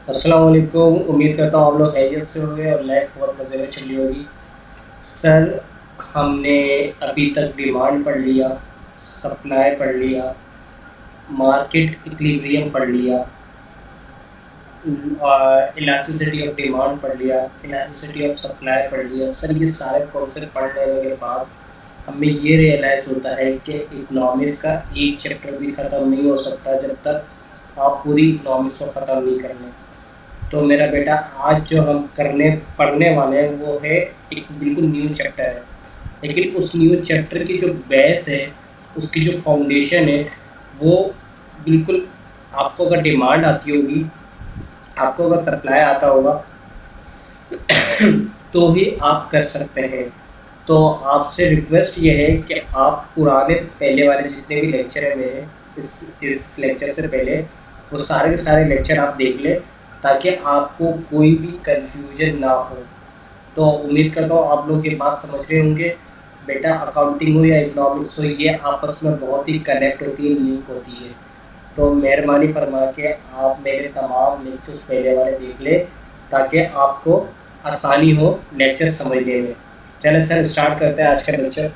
अस्सलाम वालेकुम। उम्मीद करता हूँ आप लोग खैरियत से होंगे और लाइफ बहुत मज़े में चली होगी। सर, हमने अभी तक डिमांड पढ़ लिया, सप्लाई पढ़ लिया, मार्केट इक्विलिब्रियम पढ़ लिया, इलास्टिसिटी ऑफ डिमांड पढ़ लिया, इलास्टिसिटी ऑफ सप्लाई पढ़ लिया। सर, ये सारे कॉन्सेप्ट पढ़ लेने के बाद हमें ये रियलाइज़ होता है कि इकोनॉमिक्स का एक चैप्टर भी ख़त्म नहीं हो सकता जब तक आप पूरी इकोनॉमिक्स को ख़त्म नहीं कर लें। तो मेरा बेटा, आज जो हम करने पढ़ने वाले हैं वो है एक बिल्कुल न्यू चैप्टर है। लेकिन उस न्यू चैप्टर की जो बेस है, उसकी जो फाउंडेशन है, वो बिल्कुल आपको अगर डिमांड आती होगी, आपको अगर सप्लाई आता होगा तो ही आप कर सकते हैं। तो आपसे रिक्वेस्ट ये है कि आप पुराने पहले वाले जितने भी लेक्चर हैं मेरे, इस लेक्चर से पहले, वो सारे के सारे लेक्चर आप देख लें ताकि आपको कोई भी कंफ्यूजन ना हो। तो उम्मीद करता हूँ आप लोग ये बात समझ रहे होंगे। बेटा, अकाउंटिंग हो या इकोनॉमिक्स हो, ये आपस में बहुत ही कनेक्ट होती है, लिंक होती है। तो मेहरबानी फरमा के आप मेरे तमाम लेक्चर्स पहले वाले देख लें ताकि आपको आसानी हो लेक्चर समझने में। चलें सर, स्टार्ट करते हैं आज का lecture.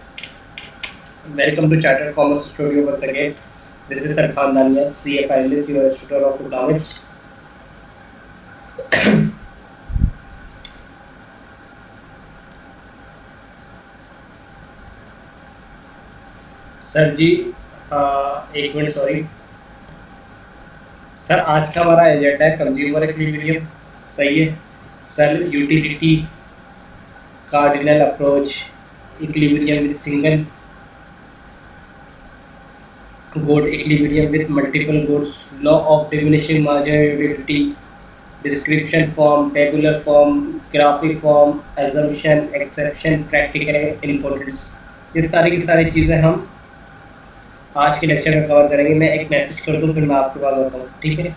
Welcome to chartered commerce studio once again. This is sir Khan Dania, CA finalist, your institute of economics. Sir ji, एक मिनट, सॉरी सर। आज का हमारा एजेंडा है कंज्यूमर इक्विलिब्रियम। सही है sir. Utility, cardinal approach, equilibrium with single good, equilibrium with multiple goods, law of diminishing marginality, description form, tabular form, graphic form, assumption, exception, practical importance. ये सारी की सारी चीज़ें हम आज के लेक्चर में कवर करेंगे। मैं एक मैसेज कर दूँ फिर मैं आपके पास आता हूँ, ठीक है?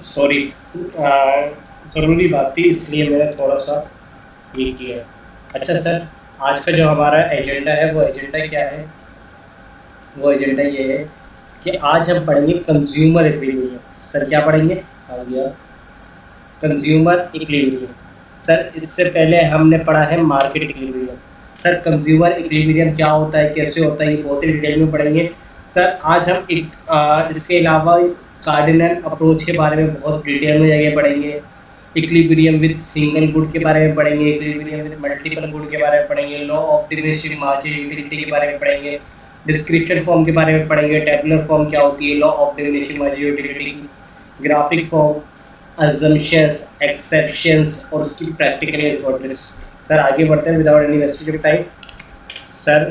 सॉरी, ज़रूरी बात थी इसलिए मैंने थोड़ा सा ये किया। अच्छा सर, आज का जो हमारा एजेंडा है वो एजेंडा क्या है? वो एजेंडा ये है कि आज हम पढ़ेंगे कंज्यूमर इक्विलिब्रियम। सर, क्या पढ़ेंगे? आ गया कंज्यूमर इक्विलिब्रियम। सर, इससे पहले हमने पढ़ा है market equilibrium. Sir, consumer equilibrium क्या होता है, कैसे होता है, ये बहुत ही डिटेल में पढ़ेंगे। सर, आज हम इसके अलावा कार्डिनल अप्रोच के बारे में बहुत डिटेल में जगह पढ़ेंगे। इक्विलिब्रियम विद सिंगल गुड के बारे में पढ़ेंगे, इक्विलिब्रियम विद मल्टीपल गुड के बारे में पढ़ेंगे, लॉ ऑफ डिमिनिशिंग मार्जिनलिटी के बारे में पढ़ेंगे, डिस्क्रिप्शन फॉर्म के बारे में पढ़ेंगे, टेबुलर फॉर्म क्या होती है, law of diminishing marginality, graphic form, assumptions, exceptions और उसकी प्रैक्टिकल इंपॉर्टेंस। सर, आगे बढ़ते हैं without any wastage of time. Sir,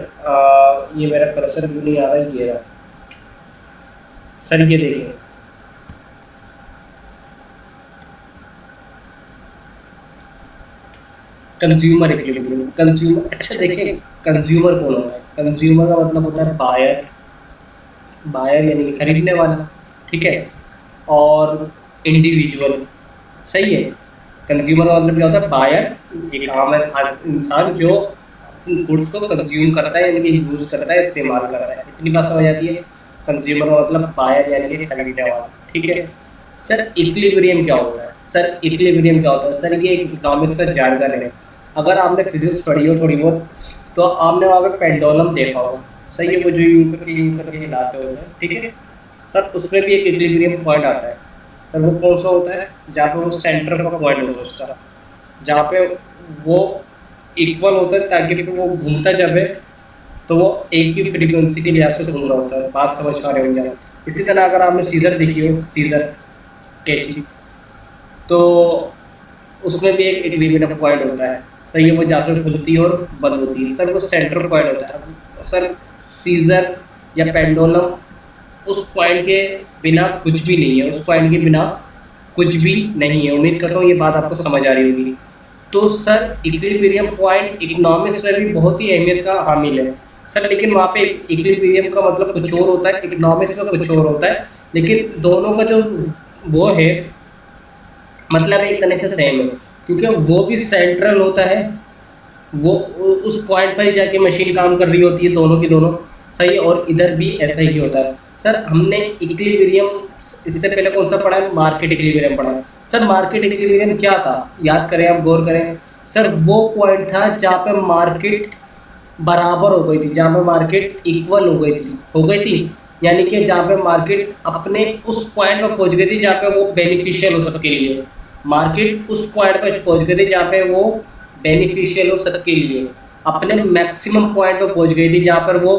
ये मेरा कर्सर भी नहीं आ रहा है, ये रहा। सर, ये देखिए, कंज्यूमर इक्विलिब्रियम। कंज्यूमर, अच्छा देखिए, कंज्यूमर कौन होता है? कंज्यूमर का मतलब होता है बायर। बायर यानी कि खरीदने वाला, ठीक है? और इंडिविजुअल, सही है। कंज्यूमर का मतलब क्या होता है? बायर एक आम इंसान जो गुड्स को कंज्यूम करता है, यानी कि यूज़ करता है, इस्तेमाल करता है। इतनी बात समझ आती है? कंज्यूमर का मतलब बायर यानी कि खरीदने वाला, ठीक है? सर, इक्विलिब्रियम क्या होता है? सर, इक्विलिब्रियम क्या होता है? सर, ये एक इकोनॉमिक्स का जार्गन है। अगर आपने फिजिक्स पढ़ी हो थोड़ी बहुत, तो आपने वहाँ पे पेंडुलम देखा होगा। सही है, वो जो यूं करके हिलाते होते हैं, ठीक है? सर, उसमें भी एक इक्विलिब्रियम पॉइंट आता है। सर, वो कौन सा होता है? जहाँ पे वो सेंटर का पॉइंट होता है उसका, जहाँ पे वो इक्वल होता है ताकि फिर वो घूमता जब है तो वो एक ही फ्रीक्वेंसी के लिहाज से घूम रहा होता है। बात समझ पा रहे होंगे आप। इसी तरह अगर आपने सीजर देखी हो, सीजर कैंची, तो उसमें भी एक इक्विलिब्रियम पॉइंट होता है। सर ये वो जहाँ से खुलती है और बंद होती है, सर वो सेंटर पॉइंट होता है। सर सीजर या पेंडुलम उस पॉइंट के बिना कुछ भी नहीं है, उस पॉइंट के बिना कुछ भी नहीं है। उम्मीद करता हूँ ये बात आपको समझ आ रही होगी। तो सर इक्विलिब्रियम पॉइंट इकोनॉमिक्स में भी बहुत ही अहमियत का हामिल है सर, लेकिन वहाँ पे इक्विलिब्रियम का मतलब कुछ और होता है, इकोनॉमिक्स में कुछ और होता है, लेकिन दोनों का जो वो है मतलब एक तरह से सेम है, क्योंकि वो भी सेंट्रल होता है, वो उस पॉइंट पर ही जाके मशीन काम कर रही होती है, दोनों की दोनों सही है। और इधर भी ऐसा ही होता है। सर हमने इक्विलिब्रियम इससे पहले कौन सा पढ़ा है? मार्केट इक्विलिब्रियम पढ़ा है। सर मार्केट इक्विलिब्रियम क्या था? याद करें, आप गौर करें। सर वो पॉइंट था जहाँ पे मार्केट बराबर हो गई थी, जहाँ पे मार्केट इक्वल हो गई थी, यानी कि जहाँ पे मार्केट अपने उस पॉइंट पर पहुंच गई थी जहाँ पे वो बेनिफिशियल हो सबके लिए। मार्केट उस पॉइंट पर पहुंच गई थी जहाँ पे वो बेनिफिशियल हो सबके लिए, अपने मैक्सिमम पॉइंट पर पहुंच गई थी जहाँ पर वो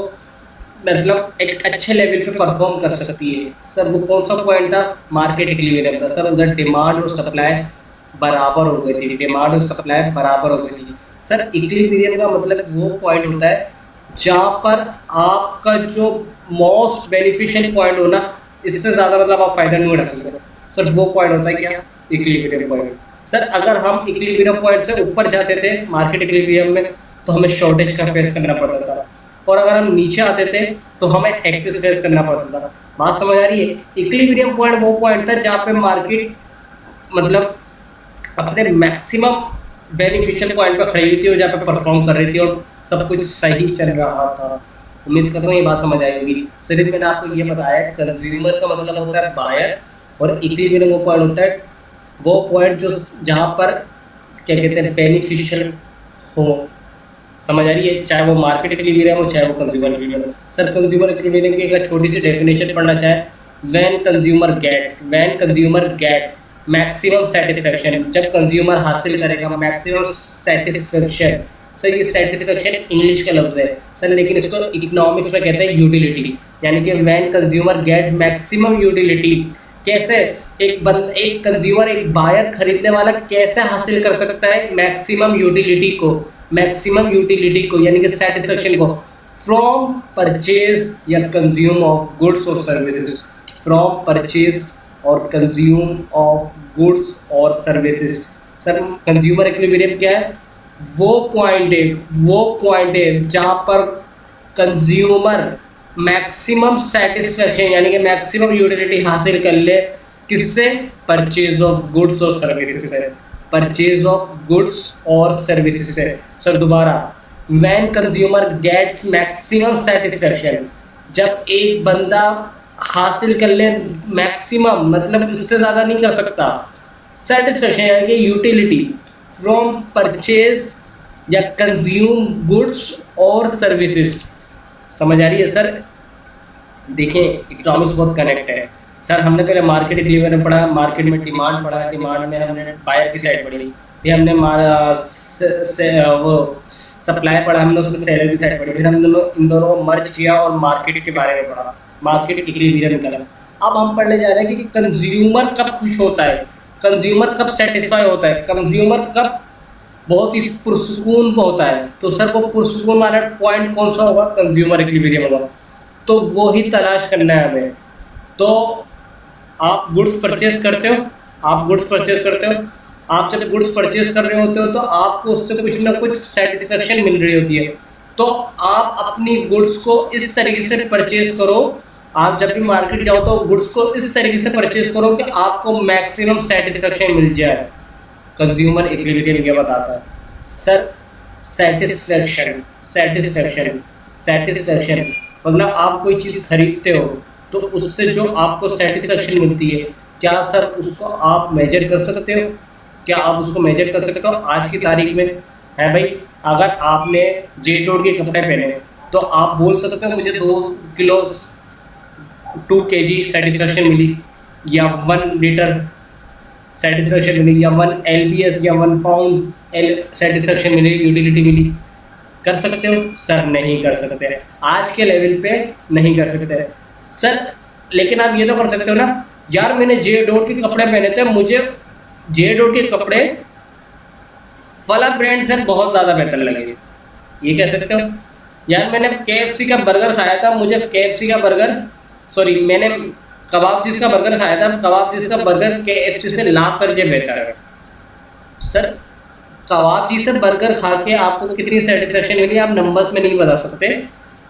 मतलब एक अच्छे लेवल पे परफॉर्म कर सकती है। सर वो कौन सा पॉइंट था? मार्केट इक्विलिब्रियम था। सर उधर डिमांड और सप्लाई बराबर हो गई थी, डिमांड और सप्लाई बराबर हो गई थी। सर इक्विलिब्रियम का मतलब वो पॉइंट होता है जहाँ पर आपका जो मोस्ट बेनिफिशियल पॉइंट हो ना, इससे ज़्यादा मतलब आप फायदा नहीं उठा सकते। सर वो पॉइंट होता है क्या? Equilibrium point. सर अगर हम इक्विलिब्रियम पॉइंट से ऊपर जाते थे मार्केट इक्विलिब्रियम में तो हमें शॉर्टेज का फेस करना पड़ता था, और अगर हम नीचे आते थे तो हमें एक्सेस फेस करना पड़ता था। बात समझ आ रही है? इक्विलिब्रियम पॉइंट वो पॉइंट था जहाँ पे मार्केट मतलब अपने मैक्सिमम बेनिफिशियल पॉइंट पर खड़ी हुई थी और जहाँ पे परफॉर्म कर रही थी और सब कुछ सही चल रहा था। उम्मीद करता हूँ ये बात समझ आएगी। सिर्फ मैंने आपको ये बताया कंज्यूमर का मतलब होता है बायर, और इक्विलिब्रियम वो पॉइंट होता है वो पॉइंट जो जहाँ पर क्या कहते हैं बेनिफिशियल हो। समझ आ रही है? चाहे वो मार्केट इक्विलिब्रियम हो चाहे वो कंज्यूमर इक्विलिब्रियम हो। सर कंज्यूमर इक्विलिब्रियम की एक छोटी सी डेफिनेशन पढ़ना चाहे, when consumer get maximum satisfaction, जब कंज्यूमर हासिल करेगा मैक्सिमम सेटिस्फेक्शन। सर ये सेटिस्फेक्शन इंग्लिश का लफ्ज है सर, लेकिन इसको इकोनॉमिक्स में कहते हैं यूटिलिटी, यानी कि when consumer get maximum utility. कैसे एक कंज्यूमर, एक बायर, खरीदने वाला कैसे हासिल कर सकता है मैक्सिमम यूटिलिटी को, यानी कि सेटिस्फेक्शन को, फ्रॉम परचेज या कंज्यूम ऑफ गुड्स और सर्विसेज, फ्रॉम परचेज और कंज्यूम ऑफ गुड्स और सर्विसेज। सर कंज्यूमर इक्विलिब्रियम क्या है? वो पॉइंट है जहां पर कंज्यूमर मैक्सिमम सेटिस्फेक्शन यानी कि मैक्सिमम यूटिलिटी हासिल कर ले। किससे? परचेज ऑफ गुड्स और सर्विसेज से, परचेज ऑफ गुड्स और सर्विसेज से। सर दोबारा, when consumer gets maximum satisfaction, जब एक बंदा हासिल कर ले मैक्सिमम, मतलब उससे ज़्यादा नहीं कर सकता, सेटिस्फेक्शन यानी कि यूटिलिटी फ्रॉम परचेज या कंज्यूम गुड्स और सर्विसेज। समझ आ रही है? सर देखें इकोनॉमिक्स बहुत कनेक्ट है। सर हमने पहले मार्केट इक्विलिब्रियम पढ़ा, मार्केट में डिमांड पढ़ा, डिमांड में हमने बायर की साइड पढ़ी, फिर हमने वो सप्लाई पढ़ा, हमने उसमें सेलर की साइड पढ़ी, फिर हमने इन दोनों को मर्ज किया और मार्केट के बारे में पढ़ा, मार्केट इक्विलिब्रियम निकाला। अब हम पढ़ने जा रहे हैं कि कंज्यूमर कब खुश होता है, कंज्यूमर कब सेटिस्फाई होता है, कंज्यूमर कब बहुत ही पुरसुकून होता है। तो सर वो पुरसुकून वाला पॉइंट कौन सा होगा? कंज्यूमर इक्विलिब्रियम होगा। तो वो ही तलाश करना है हमें। तो आप गुड्स परचेज करते हो, आप जब गुड्स परचेज कर रहे होते हो तो आपको उससे कुछ ना कुछ सेटिस्फेक्शन मिल रही होती है। तो आप अपनी गुड्स को इस तरीके से परचेज करो, आप जब भी मार्केट जाओ तो गुड्स को इस तरीके से परचेज करो कि आपको मैक्सिमम सेटिस्फेक्शन मिल जाए। कंज्यूमर इक्विलिब्रियम क्या बताता है? सर सेटिस्फेक्शन मतलब आप कोई चीज़ खरीदते हो तो उससे जो आपको सेटिस्फेक्शन मिलती है, क्या सर उसको आप मेजर कर सकते हो? क्या आप उसको मेजर कर सकते हो आज की तारीख में? है भाई, अगर आपने जेटोड के कपड़े पहने तो आप बोल सकते हो मुझे 2 किलो 2 kg सेटिस्फेक्शन मिली, या 1 लीटर सेटिस्फेक्शन मिली, या 1 lbs या 1 पाउंड सेटिस्फेक्शन मिली, यूटिलिटी मिली। कर सकते हो सर? नहीं कर सकते, आज के लेवल पे नहीं कर सकते सर। लेकिन आप ये तो कर सकते हो ना, यार मैंने जे डॉट के कपड़े पहने थे, मुझे जे डॉट के कपड़े फला ब्रांड से बहुत ज़्यादा बेहतर लगे, ये कह सकते हो। यार मैंने KFC का बर्गर खाया था, मुझे KFC का बर्गर, सॉरी मैंने कबाब जिसका बर्गर खाया था, कबाब जिसका बर्गर KFC से लाख दर्जे बेहतर है सर। कबाब जी से बर्गर खा के आपको कितनी सेटिस्फेक्शन मिली आप नंबर्स में नहीं बता सकते।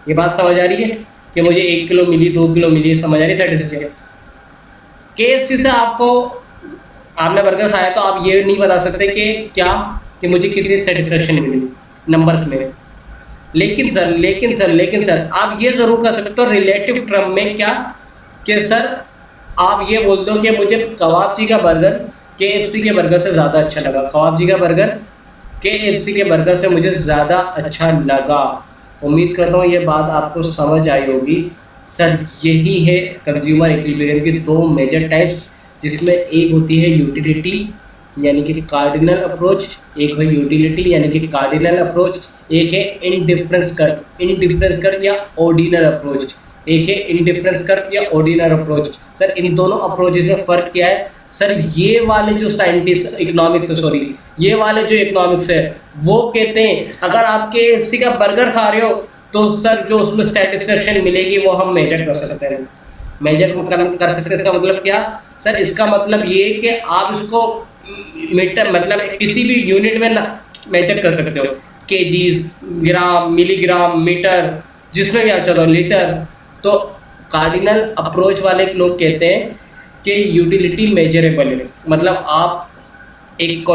ये बात समझ आ रही है कि मुझे 1 किलो मिली, 2 किलो मिली, समझ आ रही सेटिस्फेक्शन। KFC से आपको, आपने बर्गर खाया तो आप ये नहीं बता सकते कि क्या, कि मुझे कितनी सेटिस्फेक्शन मिली नंबर्स में। लेकिन सर आप ये जरूर कर सकते हो रिलेटिव टर्म में, क्या कि सर आप ये बोल दो कि मुझे कबाब जी का बर्गर KFC के बर्गर से ज़्यादा अच्छा लगा, कबाब जी का बर्गर KFC के बर्गर से मुझे ज़्यादा अच्छा लगा। उम्मीद कर रहा हूँ ये बात आपको समझ आई होगी सर। यही है कंज्यूमर इक्विलिब्रियम की 2 मेजर टाइप्स, जिसमें एक होती है यूटिलिटी यानी कि कार्डिनल अप्रोच, एक है यूटिलिटी यानी कि कार्डिनल अप्रोच, एक है इंडिफरेंस कर्व या ऑर्डिनल अप्रोच, एक है इंडिफरेंस कर्व या ऑर्डिनल अप्रोच। सर इन दोनों अप्रोचेस में फ़र्क क्या है सर? ये वाले जो साइंटिस्ट ये वाले जो इकोनॉमिक्स है वो कहते हैं अगर आप KFC का बर्गर खा रहे हो तो सर जो उसमें सेटिस्फेक्शन मिलेगी वो हम मेजर कर सकते हैं। मेजर कर सकते हैं, इसका मतलब क्या सर? इसका मतलब ये कि आप इसको मीटर मतलब किसी भी यूनिट में ना मेजर कर सकते हो, केजीज, ग्राम, मिलीग्राम, मीटर, जिसमें भी आप चलो, लीटर। तो कार्डिनल अप्रोच वाले लोग कहते हैं कि यूटिलिटी मेजरेबल है, मतलब आप एक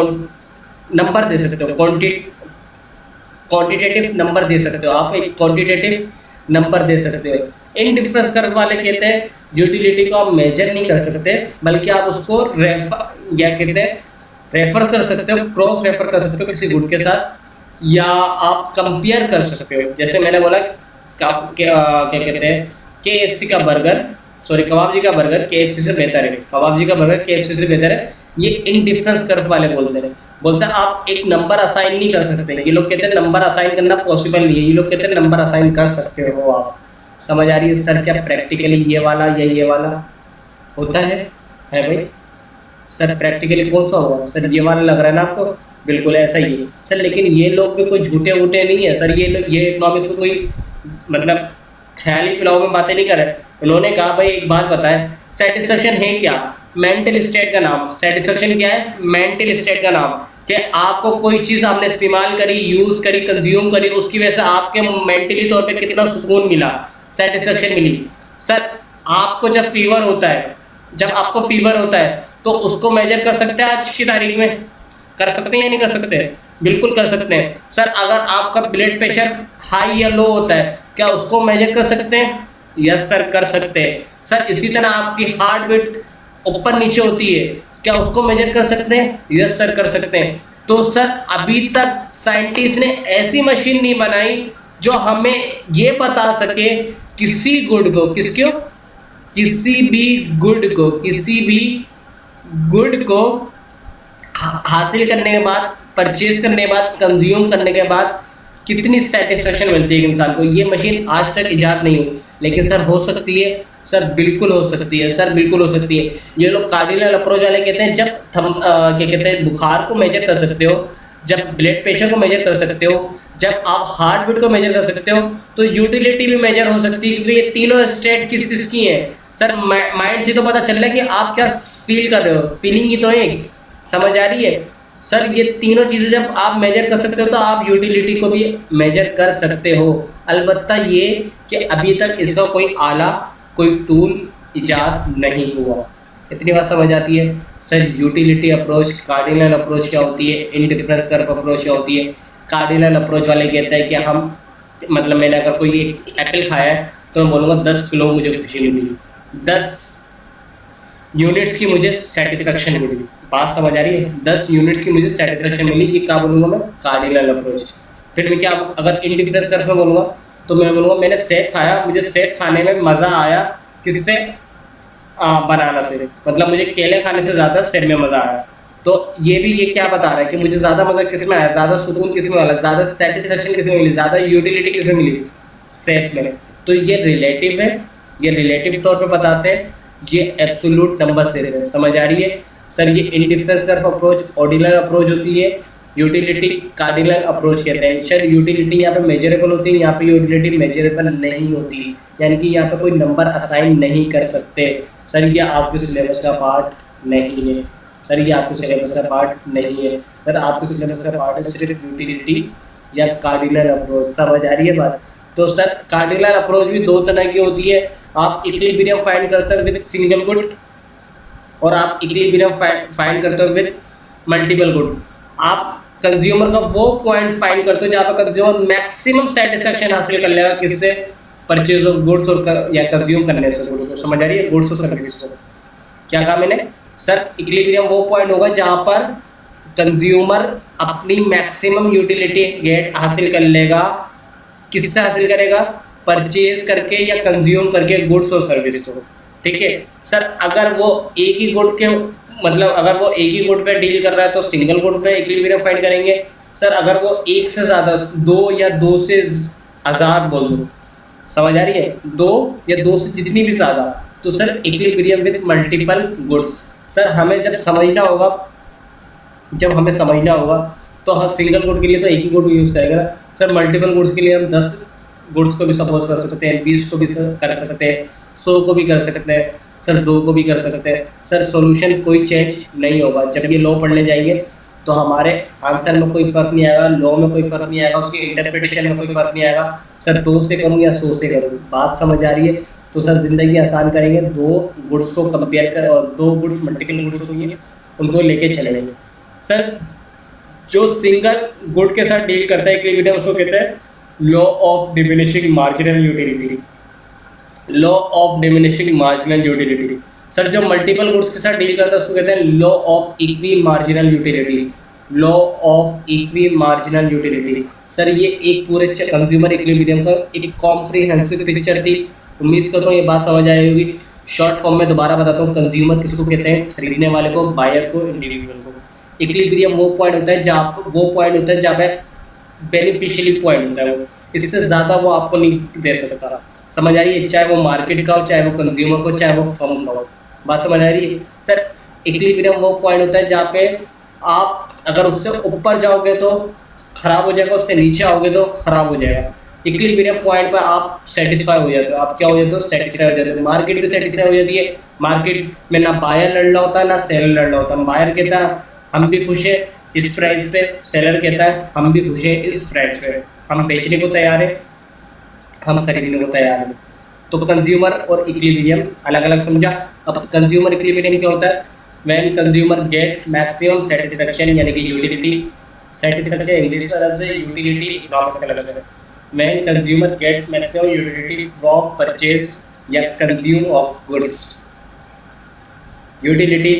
नंबर दे सकते हो, क्वांटिटेटिव नंबर दे सकते हो, आप एक क्वांटिटेटिव नंबर दे सकते हो। इंडिफरेंस कर्व वाले कहते हैं यूटिलिटी को आप मेजर नहीं कर सकते, बल्कि आप उसको रेफर कर सकते हो, क्रॉस रेफर कर सकते हो किसी गुड के साथ, या आप कंपेयर कर सकते हो। जैसे मैंने बोला क्या कहते हैं KFC का बर्गर, सॉरी कबाब जी का बर्गर KFC से बेहतर है, कबाब जी का बर्गर KFC से बेहतर है, ये इंडिफरेंस कर्व वाले बोलते हैं आप एक नंबर असाइन नहीं कर सकते। ये लोग कहते हैं नंबर असाइन करना पॉसिबल नहीं है, ये लोग कहते हैं नंबर असाइन कर सकते हो आप। समझ आ रही है सर? क्या प्रैक्टिकली ये वाला या ये वाला होता है भाई सर? प्रैक्टिकली कौन सा होगा सर? ये वाला लग रहा है ना आपको? बिल्कुल ऐसा ही है सर। लेकिन ये लोग भी कोई झूठे वूठे नहीं है सर, ये इकोनॉमिक्स में कोई मतलब ख्याली पिलाओ में बातें नहीं कर रहे। उन्होंने कहा भाई एक बात बताएं, सेटिस्फेक्शन है क्या? मेंटल स्टेट का नाम। सेटिस्फेक्शन क्या है? मेंटल स्टेट का नाम। कि आपको कोई चीज़ आपने इस्तेमाल करी, यूज़ करी, कंज्यूम करी, उसकी वजह से आपके मेंटली तौर पे कितना सुकून मिला, सेटिस्फेक्शन मिली। सर आपको जब फीवर होता है, जब आपको फीवर होता है तो उसको मेजर कर सकते हैं आज की तारीख में? कर सकते हैं या नहीं कर सकते? बिल्कुल कर सकते हैं सर। अगर आपका ब्लड प्रेशर हाई या लो होता है, क्या उसको मेजर कर सकते हैं? यस सर कर सकते हैं सर। इसी तरह आपकी हार्ट बीट ऊपर नीचे होती है, क्या उसको मेजर कर सकते हैं? यस सर कर सकते हैं। तो सर अभी तक साइंटिस्ट ने ऐसी मशीन नहीं बनाई जो हमें ये बता सके किसी गुड को, किसी भी गुड को हासिल करने के बाद, परचेज करने के बाद, कंज्यूम करने के बाद कितनी सेटिस्फेक्शन मिलती है इंसान को। ये मशीन आज तक इजाद नहीं हुई, लेकिन सर हो सकती है सर, बिल्कुल हो सकती है सर, बिल्कुल हो सकती है। ये लोग कार्डिनल अप्रोच वाले कहते हैं जब क्या कहते हैं बुखार को मेजर कर सकते हो, जब ब्लड प्रेशर को मेजर कर सकते हो, जब आप हार्ट बीट को मेजर कर सकते हो, तो यूटिलिटी भी मेजर हो सकती है, क्योंकि ये तीनों स्टेट किस चीज़ की है सर? माइंड से तो पता चल रहा है कि आप क्या फील कर रहे हो, फीलिंग ही तो है। समझ आ रही है सर? ये तीनों चीज़ें जब आप मेजर कर सकते हो तो आप यूटिलिटी को भी मेजर कर सकते हो। अलबत्ता ये कि अभी तक इसका कोई आला, कोई टूल इजाद नहीं हुआ। इतनी बात समझ आती है sir? Utility approach, cardinal approach क्या होती है, इंडिफरेंस कर्व अप्रोच क्या होती है। कार्डिनल अप्रोच वाले कहते हैं कि हम मतलब मैंने अगर कोई एक एप्पल खाया है तो मैं बोलूँगा 10 किलो मुझे खुशी मिली, 10 यूनिट्स की मुझे सेटिस्फेक्शन मिली। बात समझ आ रही है? 10 यूनिट्स की मुझे सेटिस्फेक्शन मिली, ये क्या बोलूँगा मैं? Cardinal approach. फिर मैं क्या अगर इंडिफरेंस कर्व में बोलूँगा तो मैं बोलूँगा मैंने सेब खाया, मुझे सेब खाने में मज़ा आया, किससे? बनाना से, मतलब मुझे केले खाने से ज़्यादा सेब में मज़ा आया। तो ये क्या बता रहा है कि मुझे ज़्यादा मजा किस में आया, ज़्यादा सुकून किस में वाला, ज़्यादा सेटिस्फेक्शन किस में मिली, ज़्यादा यूटिलिटी किस में मिली, सेट में। तो ये रिलेटिव है, ये रिलेटिव तौर पे बताते हैं, ये एब्सोल्यूट नंबर से है। समझ आ रही है सर? ये indifference curve approach ordinal approach होती है, यूटिलिटी कार्डिनल अप्रोच कहते हैं। सर यूटिलिटी यहाँ पे मेजरेबल होती है, यहाँ पे यूटिलिटी मेजरेबल नहीं होती, यानी कि यहाँ पे कोई नंबर असाइन नहीं कर सकते। सर ये आपके सिलेबस का पार्ट नहीं है, सर ये आपके सिलेबस का पार्ट नहीं है। सर आपके सिलेबस का पार्ट है सिर्फ यूटिलिटी या कार्डिनल अप्रोच। समझ आ रही है बात? तो सर कार्डिनल अप्रोच भी दो तरह की होती है, आप इक्विलिब्रियम फाइंड करते हो विद सिंगल गुड, और आप इक्विलिब्रियम फाइंड करते हो विद मल्टीपल गुड। आप कंज्यूमर का वो पॉइंट फाइंड करते हो जहाँ पर कंज्यूमर मैक्सिमम सेटिस्फेक्शन हासिल कर लेगा, किससे? परचेज ऑफ गुड्स और या कंज्यूम करने से गुड्स को। समझ आ रही है? गुड्स और सर्विस को। क्या कहा मैंने? सर इक्विलिब्रियम वो पॉइंट होगा जहाँ पर कंज्यूमर अपनी मैक्सिमम यूटिलिटी गेट हासिल कर लेगा। किससे हासिल करेगा? परचेज करके या कंज्यूम करके गुड्स और सर्विस को। ठीक है सर, अगर वो एक ही गुड के मतलब अगर वो एक ही गुड पे डील कर रहा है तो सिंगल गुड पे इक्विलिब्रियम फाइंड करेंगे। सर अगर वो एक से ज़्यादा, दो या दो से हज़ार बोल दो, समझ आ रही है? दो या दो से जितनी भी ज़्यादा, तो sir equilibrium with multiple goods. Sir हमें जब समझना होगा, तो हम सिंगल गुड के लिए तो एक ही गुड यूज़ करेंगे ना। सर मल्टीपल गुड्स के लिए हम 10 गुड्स को भी सपोज कर सकते हैं, 20 को भी कर सकते हैं, 100 को भी कर सकते हैं, सर 2 को भी कर सकते हैं। सर सॉल्यूशन कोई चेंज नहीं होगा। जब ये लॉ पढ़ने जाएंगे तो हमारे आंसर में कोई फ़र्क नहीं आएगा, लॉ में कोई फ़र्क नहीं आएगा, उसकी इंटरप्रिटेशन में कोई फ़र्क नहीं आएगा। सर 2 से करूँ या 100 से करूँ, बात समझ आ रही है? तो सर ज़िंदगी आसान करेंगे। 2 गुड्स को कंपेयर कर, और 2 गुड्स मल्टीपल गुड्स होंगे उनको लेके चलेंगे। सर जो सिंगल गुड के साथ डील करता है इक्विलिब्रियम, उसको कहते हैं law of diminishing marginal utility. Law of diminishing marginal utility. Sir जो मल्टीपल गुड्स के साथ डील करता है उसको कहते हैं law of equi marginal utility. Law of equi marginal utility. Sir ये एक पूरे कंज्यूमर इक्विलिब्रियम का एक कॉम्प्रिहेंसिव पिक्चर थी। उम्मीद करता हूँ ये बात समझ आई होगी। शॉर्ट फॉर्म में दोबारा बताता हूँ, कंज्यूमर किसको कहते हैं? खरीदने वाले को, बायर को, इंडिविजुअल को। इक्विलिब्रियम वो पॉइंट होता है जहाँ पे बेनिफिशियली पॉइंट होता है, वो इससे ज़्यादा वो आपको नहीं दे सकता। समझ आ रही है? चाहे वो मार्केट का हो, चाहे वो कंज्यूमर को, चाहे वो फर्म का हो। बात समझ आ रही है? सर इक्विलिब्रियम वो पॉइंट होता है जहाँ पे आप अगर उससे ऊपर जाओगे तो खराब हो जाएगा, उससे नीचे आओगे तो खराब हो जाएगा। इक्विलिब्रियम पॉइंट पर आप सेटिस्फाई हो जाते हो। आप क्या हो जाते हो? सेटिस्फाई हो जाते हो। मार्केट भी सेटिस्फाई हो जाती है। मार्केट में ना बायर लड़ रहा होता है ना सेलर लड़ रहा होता है। बायर कहता है हम भी खुश है इस प्राइस पे, सेलर कहता है हम भी खुश है इस प्राइस पे, हम बेचने को तैयार है, हम खरीदने को तैयार हैं। तो कंज्यूमर और इक्विलिब्रियम अलग अलग समझा। अब कंज्यूमर इक्विलिब्रियम क्या होता है? When consumer get maximum satisfaction, यानी कि यूटिलिटी। सेटिस्फेक्शन इंग्लिश का लफ्ज़ है, यूटिलिटी इकोनॉमिक्स का लफ्ज़ है। When consumer gets maximum utility from purchase या consume of goods. Utility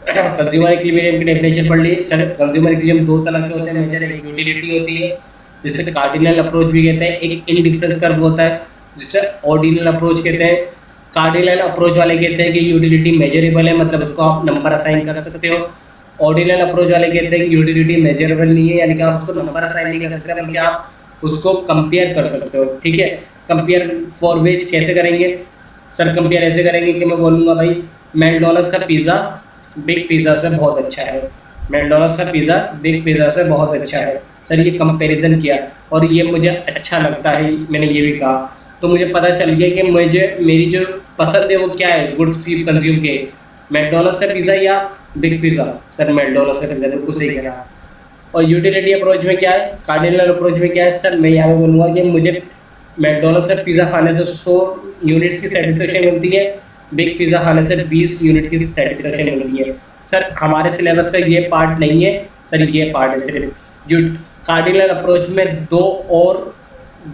consumer equilibrium की डेफिनेशन पढ़ ली। सर कंज्यूमर इक्विलिब्रियम दो तरह के होते हैं मेजर। एक यूटिलिटी होती है जिसे कार्डिनल अप्रोच भी कहते हैं, एक इंडिफरेंस कर्व होता है जिसे ऑर्डिनल अप्रोच कहते हैं। कार्डिनल अप्रोच वाले कहते हैं कि यूटिलिटी मेजरेबल है, मतलब उसको आप नंबर असाइन कर सकते हो। ऑर्डिनल अप्रोच वाले कहते हैं कि यूटिलिटी मेजरेबल नहीं है, यानी कि आप उसको नंबर असाइन नहीं कर सकते, बल्कि आप उसको कंपेयर कर सकते हो। ठीक है, कंपेयर फॉर विच कैसे करेंगे? सर कंपेयर ऐसे करेंगे कि मैं बोलूँगा भाई मैकडॉनल्ड्स का पिज़्ज़ा बिग पिज़्ज़ा से बहुत अच्छा है, मैकडॉनल्ड्स का पिज़्ज़ा बिग पिज़्ज़ा से बहुत अच्छा है। सर ये कंपैरिजन किया और ये मुझे अच्छा लगता है, मैंने ये भी कहा, तो मुझे पता चल गया कि मेरी जो पसंद है वो क्या है गुड्स की कंज्यूम के, मैकडॉनल्ड्स का पिज़्ज़ा या बिग पिज़्ज़ा। सर मैकडॉनल्ड्स का पिज़्ज़ा, बिल्कुल सही कह रहा। और यूटिलिटी अप्रोच में क्या है, कार्डिनल अप्रोच में क्या है? सर मैं यहाँ पे बोलूँगा कि मुझे मैकडॉनल्ड्स का पिज़्ज़ा खाने से 100 यूनिट्स की सेटिस्फेक्शन मिलती है, बिग पिज़्ज़ा खाने से 20 यूनिट की सेटिस्फेक्शन मिलती है। सर हमारे सिलेबस का ये पार्ट नहीं है, सर ये पार्ट है सिर्फ। जो कार्डिनल अप्रोच में दो और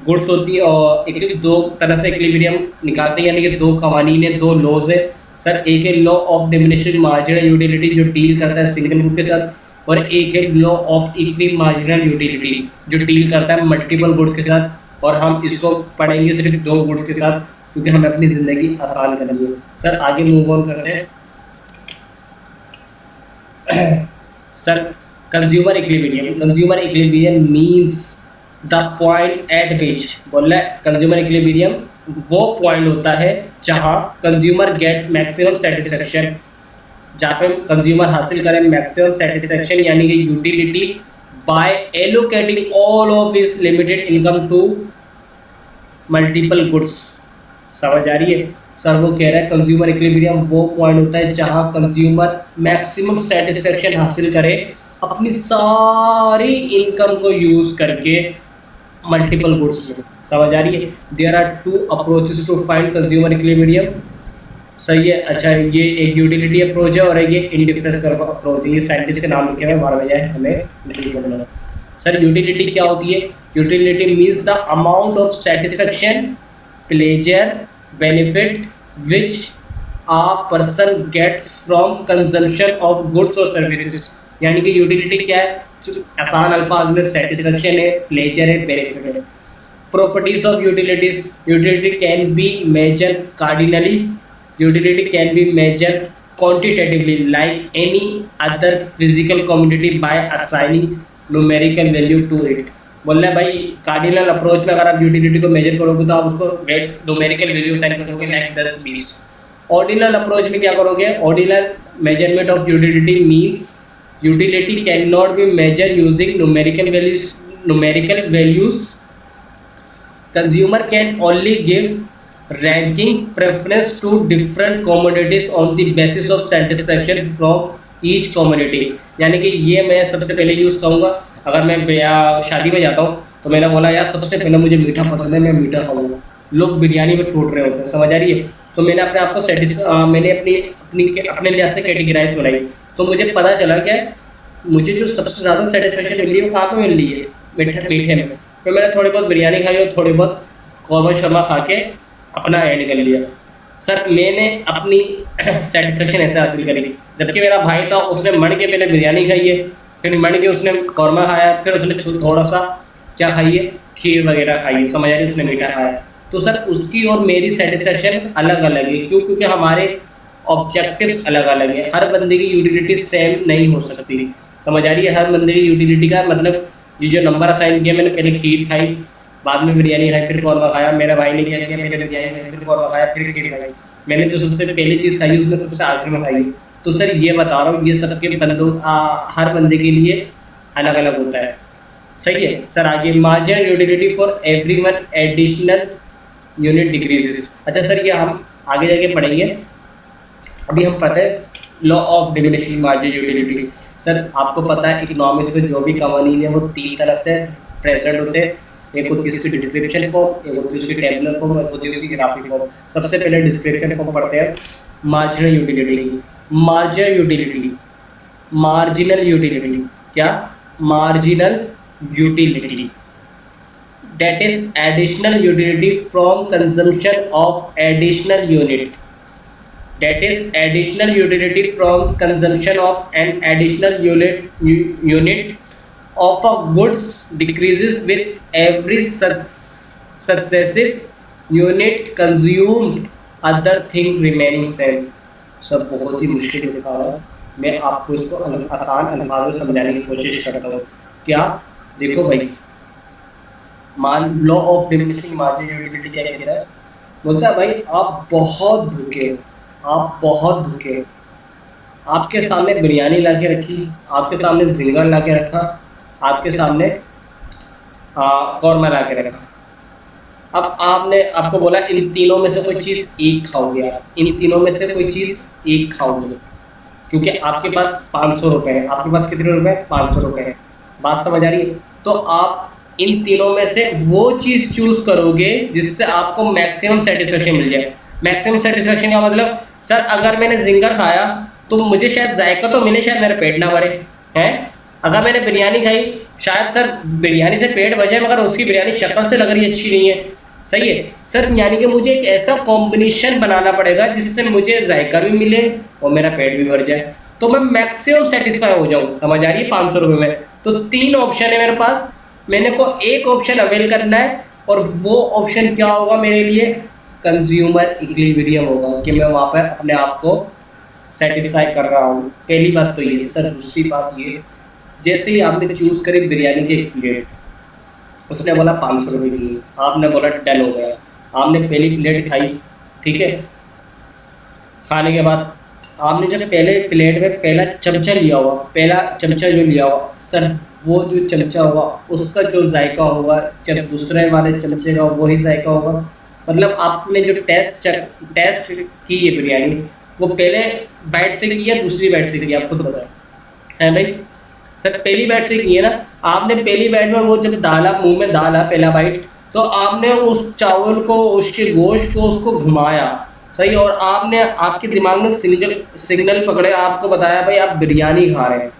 गुड्स होती है और एक दो तरह से इक्विलिब्रियम निकालते हैं, यानी कि दो कवानीन है, दो लॉज है। सर एक है law of diminishing marginal utility जो डील करता है सिंगल गुड के साथ, और एक है law of equi marginal utility जो डील करता है मल्टीपल गुड्स के साथ। और हम इसको पढ़ेंगे सिर्फ दो गुड्स के साथ क्योंकि हमें अपनी ज़िंदगी आसान करनी है। सर आगे मूव ऑन करते हैं। Sir consumer equilibrium means the point eight विच, बोल रहा है कंज्यूमर इक्विलिब्रियम वो पॉइंट होता है जहां कंज्यूमर गेट्स मैक्सिमम सेटिस्फेक्शन, जहाँ पे कंज्यूमर हासिल करें मैक्सिमम सेटिस्फेक्शन यानी कि utility by allocating all of his limited income to multiple goods. समझ आ रही है सर? वो कह रहा है कंज्यूमर इक्विलिब्रियम वो पॉइंट होता है जहाँ कंज्यूमर मैक्सिमम सेटिस्फेक्शन हासिल करे अपनी सारी इनकम को यूज करके मल्टीपल गुड्स में। समझ आ रही है? There are two approaches to find consumer equilibrium. सही है। अच्छा, ये एक यूटिलिटी अप्रोच है और ये इंडिफरेंस अप्रोच है। ये साइंटिस्ट के नाम लिखे हुए बार बजाय हमें नहीं बोलना। सर यूटिलिटी क्या होती है? Utility means the amount of satisfaction, pleasure, benefit which a person gets from consumption of goods और सर्विसेज। यानी कि यूटिलिटी क्या है? आसान अल्फाज में सेटिस्फेक्शन है, प्लेजर है, बेनिफिट है। Properties of utilities, utility can be measure cardinally, utility can be measure quantitatively like any other physical community by assigning numerical value to it. बोल रहा है भाई कार्डिनल अप्रोच में अगर आप यूटिलिटी को मेजर करोगे तो आप उसको न्यूमेरिकल वैल्यू असाइन करोगे लाइक 10-20। ऑर्डिनल अप्रोच में क्या करोगे? Ordinal measurement of utility means utility can not be measure using numerical values. Consumer can only give ranking preference to different commodities on the basis of satisfaction from each community. यानी कि ये मैं सबसे पहले use करूँगा। अगर मैं शादी में जाता हूँ तो मैंने बोला यार सबसे पहले मुझे मीठा पसंद है, मैं मीठा खाऊंगा। लोग बिरयानी में टूट रहे होते हैं। समझ आ रही है? तो मैंने अपने आप को मैंने अपने लिहाज से कैटेगराइज बनाई। तो मुझे पता चला कि मुझे जो सबसे ज़्यादा सेटिस्फेक्शन मिल रही है वो कहाँ पे मिल रही है? मीठे में। फिर मैंने थोड़ी बहुत बिरयानी खाई और थोड़ी बहुत कौरमा शर्मा खा के अपना एंड कर लिया। सर मैंने अपनी सेटिस्फेक्शन ऐसे हासिल करी। जबकि मेरा भाई था उसने मर के पहले बिरयानी खाई है, फिर मर के उसने कौरमा खाया, फिर उसने थोड़ा सा क्या खाई है, खीर वगैरह खाई है। समझ आ रही है? उसने मीठा खाया। तो सर उसकी और मेरी सेटिस्फेक्शन अलग अलग है। क्यों? क्योंकि हमारे ऑब्जेक्टिव्स अलग अलग है। हर बंदे की यूटिलिटी सेम नहीं हो सकती। समझ आ रही है? हर बंदे की यूटिलिटी का मतलब ये जो नंबर असाइन किया, मैंने पहले खीर खाई, बाद में बिरयानी खाई, फिर कौरमा खाया। मेरा भाई ने क्या किया, मैंने बिरयानी खाई, फिर कौरमा खाया, फिर खीर खाई। मैंने जो सबसे पहली चीज़ खाई उसने सबसे आखिर में खाई। तो सर ये बता रहा हूँ ये सबके हर बंदे के लिए अलग अलग होता है। सही है सर? आगे marginal utility for everyone additional unit decreases. अच्छा सर ये हम आगे जाके पढ़ेंगे। अभी हम पता है law of diminishing marginal utility. Sir आपको पता है इकोनॉमिक्स में जो भी कवानीन है वो 3 तरह से प्रेजेंट होते हैं। एक होती है उसकी डिस्क्रिप्शन फॉर्म, एक होती है उसकी टेबुलर फॉर्म, एक होती है उसकी ग्राफिक फॉर्म। सबसे पहले डिस्क्रिप्शन फॉर्म पढ़ते हैं। मार्जिनल यूटिलिटी, मार्जिनल यूटिलिटी क्या? Marginal utility that is additional utility from consumption of additional unit, that is additional utility from consumption of an additional unit of a goods decreases with every successive unit consumed, other thing remaining same। सब बहुत ही मुश्किल लिखा हुआ है, मैं आपको इसको आसान अल्फाज में समझाने की कोशिश करता हूँ। क्या? देखो भाई law of diminishing marginal utility क्या कह रहा है? बोलता है भाई आप बहुत भूखे हो, आप बहुत भूखे हो, आपके सामने बिरयानी ला के रखी, आपके सामने जिंगर ला के रखा, आपके सामने कौरमा ला के रखा। अब आपने आपको बोला इन तीनों में से कोई चीज़ एक खाओगे, आप इन तीनों में से कोई चीज़ एक खाओगे, क्योंकि आपके पास 500 रुपये है। आपके पास कितने रुपए? 500 रुपये है। बात समझ आ रही है? तो आप इन तीनों में से वो चीज़ चूज करोगे जिससे आपको मैक्सिमम सेटिस्फेक्शन मिल जाए। मैक्सिमम सेटिस्फेक्शन का मतलब सर अगर मैंने जिंगर खाया तो मुझे शायद जायका तो मिले, शायद मेरा पेट ना भरे हैं। अगर मैंने बिरयानी खाई शायद सर बिरयानी से पेट भरे, मगर उसकी बिरयानी शक्ल से लग रही अच्छी नहीं है। सही है सर? यानी कि मुझे एक ऐसा कॉम्बिनेशन बनाना पड़ेगा जिससे मुझे जायका भी मिले और मेरा पेट भी भर जाए, तो मैं मैक्सिमम सेटिस्फाई हो जाऊँ। समझ आ रही है? 500 रुपये में तो 3 ऑप्शन है मेरे पास, मैंने को एक ऑप्शन अवेल करना है और वो ऑप्शन क्या होगा मेरे लिए? कंज्यूमर इक्विलिब्रियम होगा कि मैं वहाँ पर अपने आप को सेटिस्फाई कर रहा हूँ। पहली बात तो ये। सर दूसरी बात ये जैसे ही आपने चूज़ करी बिरयानी की एक प्लेट, उसने बोला 500 रुपये की, आपने बोला डन हो गया। आपने पहली प्लेट खाई, ठीक है। खाने के बाद आपने जब पहले प्लेट में पहला चमचा लिया हुआ, पहला चमचा जो लिया हुआ सर, वो जो चमचा होगा उसका जो जायका होगा जब दूसरे वाले चमचे का वही जायका होगा। मतलब आपने जो टेस्ट की है बिरयानी, वो पहले बाइट से की या दूसरी बाइट से की, आप खुद बताएं। है भाई? सर पहली बाइट से की है ना। आपने पहली बाइट में वो जब डाला, मुंह में डाला पहला बाइट, तो आपने उस चावल को, उसके गोश्त को, उसको घुमाया, सही। और आपने आपके दिमाग में सिग्नल पकड़े, आपको बताया भाई आप बिरयानी खा रहे हैं।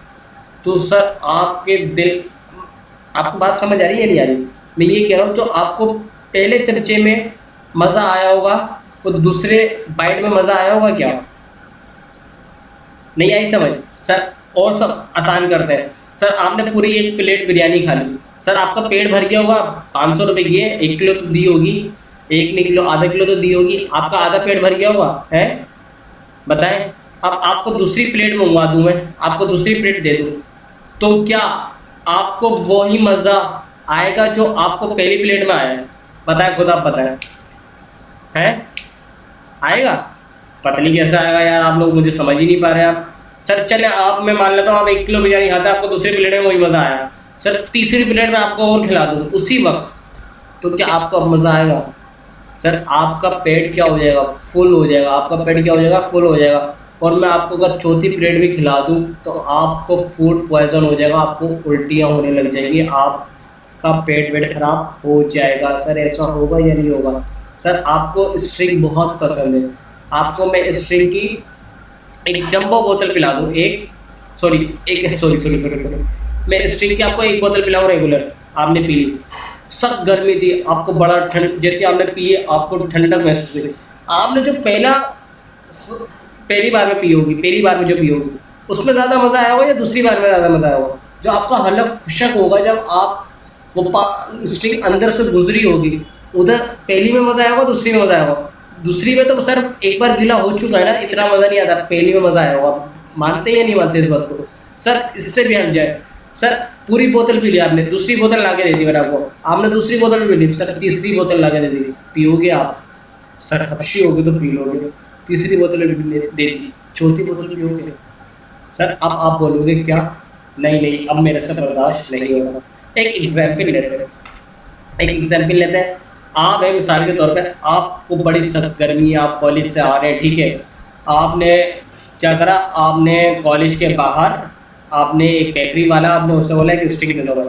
तो सर आपके दिल, आपको बात समझ आ रही है नहीं आ रही? मैं ये कह रहा हूँ, जो आपको पहले चमचे में मज़ा आया होगा, तो दूसरे बाइट में मज़ा आया होगा क्या? नहीं आई समझ? सर और सब आसान करते हैं। सर आपने पूरी एक प्लेट बिरयानी खा ली, सर आपका पेट भर गया होगा, 500 रुपये की है, 1 किलो तो दी होगी, 1 नहीं किलो, आधा किलो तो दी होगी, आपका आधा पेट भर गया होगा है? बताएं। अब आपको दूसरी प्लेट मंगवा दूं, मैं आपको दूसरी प्लेट दे दूं, तो क्या आपको वही मज़ा आएगा जो आपको पहली प्लेट में आया है? बताएं, खुद आप बताएं। है? आएगा? पता नहीं कैसा आएगा यार, आप लोग मुझे समझ ही नहीं पा रहे आप। सर चले, आप मैं मान लेता हूँ आप 1 किलो बिरयानी खाते हैं, आपको दूसरी प्लेट में वही मज़ा आया, सर तीसरी प्लेट में आपको और खिला दूँ उसी वक्त, तो क्या आपको अब मज़ा आएगा? सर आपका पेट क्या हो जाएगा? फुल हो जाएगा। आपका पेट क्या हो जाएगा? फुल हो जाएगा। और मैं आपको अगर चौथी प्लेट भी खिला दूँ तो आपको फूड पॉइजन हो जाएगा, आपको उल्टियाँ होने लग जाएंगी, आपका पेट वेट खराब हो जाएगा। सर ऐसा होगा या नहीं होगा? सर आपको स्ट्रिंग बहुत पसंद है, आपको मैं स्ट्रिंग की एक जंबो बोतल पिला दूँ, एक सॉरी एक सॉरी सॉरी सॉरी सॉरी मैं स्ट्रिंग की आपको एक बोतल पिलाऊँ रेगुलर, आपने पी ली, सख्त गर्मी थी, आपको बड़ा ठंड, जैसे आपने पिए आपको ठंडक महसूस हुई। आपने जो पहली बार में पी होगी, पहली बार में जो पी होगी, उसमें ज़्यादा मज़ा आया होगा या दूसरी बार में ज़्यादा मज़ा आया होगा? जो आपका हलक खुशक होगा जब आप वो स्ट्रिंग अंदर से गुजरी होगी, उधर पहली में मज़ा आया होगा, दूसरी में मज़ा आया होगा? दूसरी में तो सर एक बार गीला हो चुका है ना, इतना मज़ा नहीं आता, पहली में मज़ा आया होगा। मानते या नहीं मानते इस बात को? सर इससे भी हट जाए, सर पूरी बोतल पी ली आपने, दूसरी बोतल ला के दे दी मैंने आपको, आपने दूसरी बोतल पी ली, सर तीसरी बोतल ला के दे दी, पियोगे आप? सर हबशी होगी तो पी लोगे, तीसरी बोतल दे दी, चौथी बोतल पियोगे? सर अब आप बोलोगे क्या? नहीं नहीं अब मेरे से बर्दाश्त नहीं होगा। एक एग्जाम्पल लेते हैं, आप है मिसाल के तौर पर, आपको बड़ी सख्त गर्मी है, आप कॉलेज से आ रहे हैं, ठीक है। आपने क्या करा, आपने कॉलेज के बाहर आपने एक बेकरी वाला, आपने उससे बोला कि स्ट्रिंग दे दो भाई,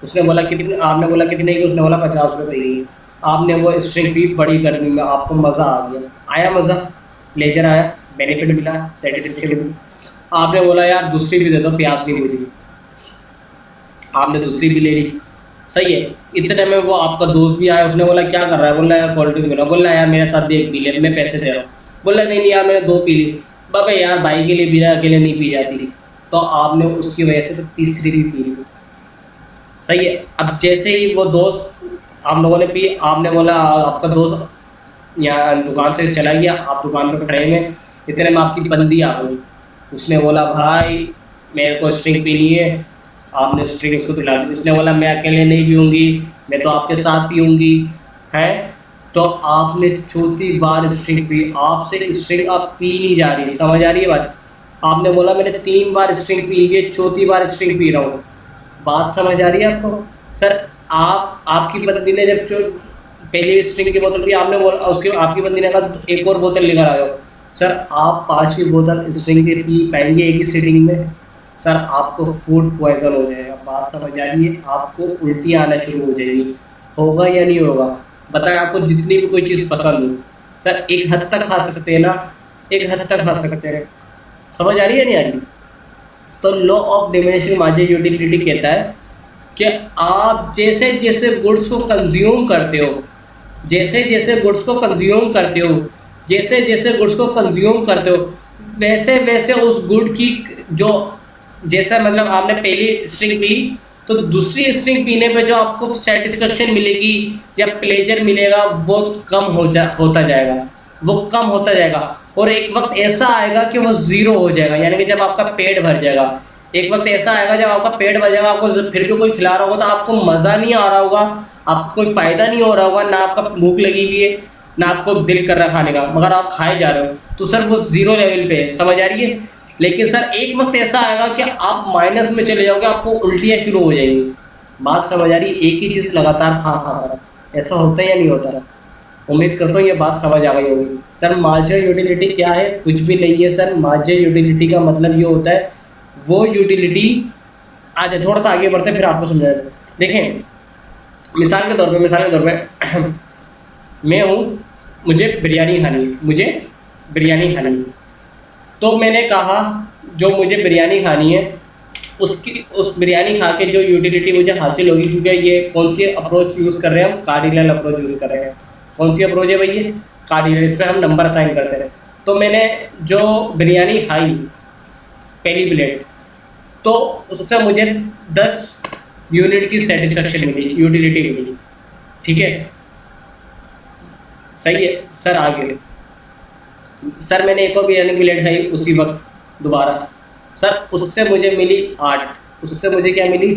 उसने बोला कितने, आपने बोला कितने की, उसने बोला 50 रुपये की। आपने वो स्ट्रिंग पी बड़ी गर्मी में, आपको मज़ा आ गया, आया मज़ा, लेजर आया, बेनिफिट मिला, सेटिस्फेक्शन मिली। आपने बोला यार दूसरी भी दे दो, प्यास नहीं बुझी, आपने दूसरी भी ले ली, सही है। इतने में वो आपका दोस्त भी आया, उसने बोला क्या कर रहा है, बोला यार कोल्ड ड्रिंक पीना, बोला यार मेरे साथ भी एक पी ले, मैं पैसे दे रहा हूँ, बोला नहीं नहीं यार मैंने 2 पी ली, बाबा यार भाई के लिए बिना अकेले नहीं पी जाती, तो आपने उसकी वजह से तीसरी भी पी ली, सही है। अब जैसे ही वो दोस्त, आप लोगों ने पी, आपने बोला, आपका दोस्त यहाँ दुकान से चला गया, आप दुकान पर खड़े हैं, इतने में आपकी बंदी आ गई, उसने बोला भाई मेरे को स्ट्रिंग पीनी है, आपने स्ट्रिंग उसको पिला दी, उसने बोला मैं अकेले नहीं पीऊँगी, मैं तो आपके साथ पीऊँगी, है। तो आपने चौथी बार स्ट्रिंग पी, आपसे स्ट्रिंग आप पी नहीं जा रही, समझ आ रही है बात? आपने बोला मैंने 3 बार स्ट्रिंग पी है, चौथी बार स्ट्रिंग पी रहा हूँ, बात समझ आ रही है आपको? सर आपकी बंदी ने जब पहली स्ट्रिंग की बोतल पी, आपने बोला, उसके आपकी बंदी ने कहा एक और बोतल लेकर आ जाओ, सर आप 5वीं बोतल स्ट्रिंग की पी पाएंगे एक ही सिटिंग में? सर आपको फूड पॉइजन हो जाएगा, बात समझ आ रही है? आपको उल्टी आना शुरू हो जाएगी, होगा या नहीं होगा? बताएं, आपको जितनी भी कोई चीज़ पसंद हो, सर एक हद तक खा सकते हैं ना, एक हद तक खा सकते हैं, समझ आ रही है नहीं आ रही? तो law of diminishing marginal utility कहता है कि आप जैसे जैसे गुड्स को कंज्यूम करते हो, जैसे जैसे गुड्स को कंज्यूम करते हो, जैसे जैसे गुड्स को कंज्यूम करते हो, वैसे वैसे उस गुड की जो, जैसा मतलब आपने पहली स्ट्रिंग पी, तो दूसरी स्ट्रिंग पीने पे जो आपको सेटिस्फेक्शन मिलेगी या प्लेजर मिलेगा वो होता जाएगा, वो कम होता जाएगा, और एक वक्त ऐसा आएगा कि वो ज़ीरो हो जाएगा, यानी कि जब आपका पेट भर जाएगा। एक वक्त ऐसा आएगा जब आपका पेट भरेगा, आपको फिर भी कोई खिला रहा होगा तो आपको मज़ा नहीं आ रहा होगा, आपको कोई फ़ायदा नहीं हो रहा होगा, ना आपका भूख लगी हुई है, ना आपको दिल कर रहा है खाने का, मगर आप खाए जा रहे हो, तो सर वो ज़ीरो लेवल पे है, समझ आ रही है। लेकिन सर एक वक्त ऐसा आएगा कि आप माइनस में चले जाओगे, आपको उल्टियाँ शुरू हो जाएंगी। बात समझ आ रही है, एक ही चीज़ लगातार खा खा कर, ऐसा होता है या नहीं होता। उम्मीद करता हूँ ये बात समझ आ गई होगी। सर मार्जिनल यूटिलिटी क्या है? कुछ भी नहीं है सर। मार्जिनल यूटिलिटी का मतलब ये होता है वो यूटिलिटी, आ जाए थोड़ा सा आगे बढ़ते हैं फिर आपको समझाया। देखें मिसाल के तौर पे मैं हूँ, मुझे बिरयानी खानी है, तो मैंने कहा जो मुझे बिरयानी खानी है उस बिरयानी खा के जो यूटिलिटी मुझे हासिल होगी, क्योंकि ये कौन सी अप्रोच यूज़ कर रहे हैं हम, कार्डिनल अप्रोच यूज़ कर रहे हैं। कौन सी अप्रोच है भाई? ये कार्डिनल, इसमें हम नंबर असाइन करते हैं। तो मैंने जो बिरयानी खाई पहली प्लेट, तो उससे मुझे 10 यूनिट की सेटिस्फेक्शन मिली, यूटिलिटी मिली, ठीक है, सही है सर। आगे सर मैंने एक और बिरयानी प्लेट खाई उसी वक्त दोबारा, सर उससे मुझे मिली 8, उससे मुझे क्या मिली?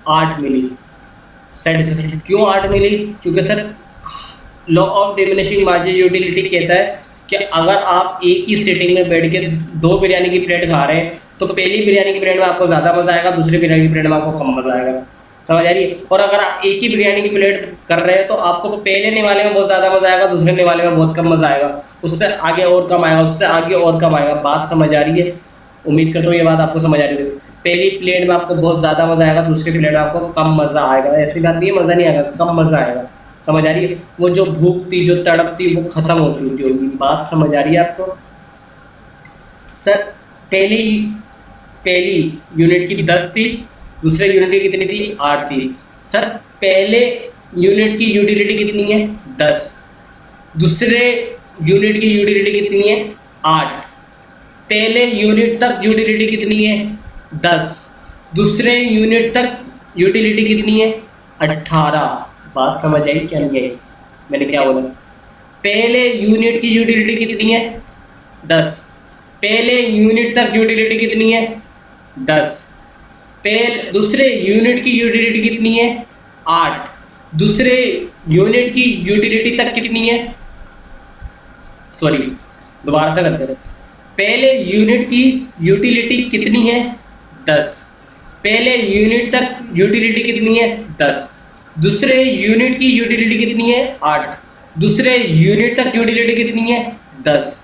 8 मिली सेटिस्फेक्शन। क्यों 8 मिली? क्योंकि sir law of diminishing margin utility कहता है कि अगर आप एक ही सिटिंग में बैठ के 2 बिरयानी की प्लेट खा रहे हैं तो पहली बिरयानी की प्लेट में आपको ज़्यादा मज़ा आएगा, दूसरी बिरयानी की प्लेट में आपको कम मज़ा आएगा, समझ आ रही है। और अगर आप एक ही बिरयानी की प्लेट कर रहे हैं तो आपको पहले निवाले में बहुत ज़्यादा मज़ा आएगा, दूसरे निवाले में बहुत कम मज़ा आएगा, उससे आगे और कम आएगा, उससे आगे और कम आएगा। बात समझ आ रही है? उम्मीद करता हूँ ये बात आपको समझ आ रही है। पहली प्लेट में आपको बहुत ज़्यादा मज़ा आएगा, दूसरी प्लेट में आपको कम मज़ा आएगा। ऐसी बात नहीं है मज़ा नहीं आएगा, कम मज़ा आएगा, समझ आ रही है। वो जो भूख थी, जो तड़प थी, वो खत्म हो चुकी होगी। बात समझ आ रही है आपको? सर पहली पहली यूनिट की 10 थी, दूसरे यूनिट की कितनी थी? 8 थी। सर पहले यूनिट की यूटिलिटी कितनी है? 10। दूसरे यूनिट की यूटिलिटी कितनी है? 8। पहले यूनिट तक यूटिलिटी कितनी है? 10। दूसरे यूनिट तक यूटिलिटी कितनी है? 18। बात समझ आई क्या नहीं आई? मैंने क्या बोला? पहले यूनिट की यूटिलिटी कितनी है? 10। पहले यूनिट तक यूटिलिटी कितनी है? 10। पहले दूसरे यूनिट की यूटिलिटी कितनी है? 8। दूसरे यूनिट की यूटिलिटी तक कितनी है? सॉरी, दोबारा से करते हैं। पहले यूनिट की यूटिलिटी कितनी है? 10। पहले यूनिट तक यूटिलिटी कितनी है? 10। दूसरे यूनिट की यूटिलिटी कितनी है? 8। दूसरे यूनिट तक यूटिलिटी कितनी है? 10।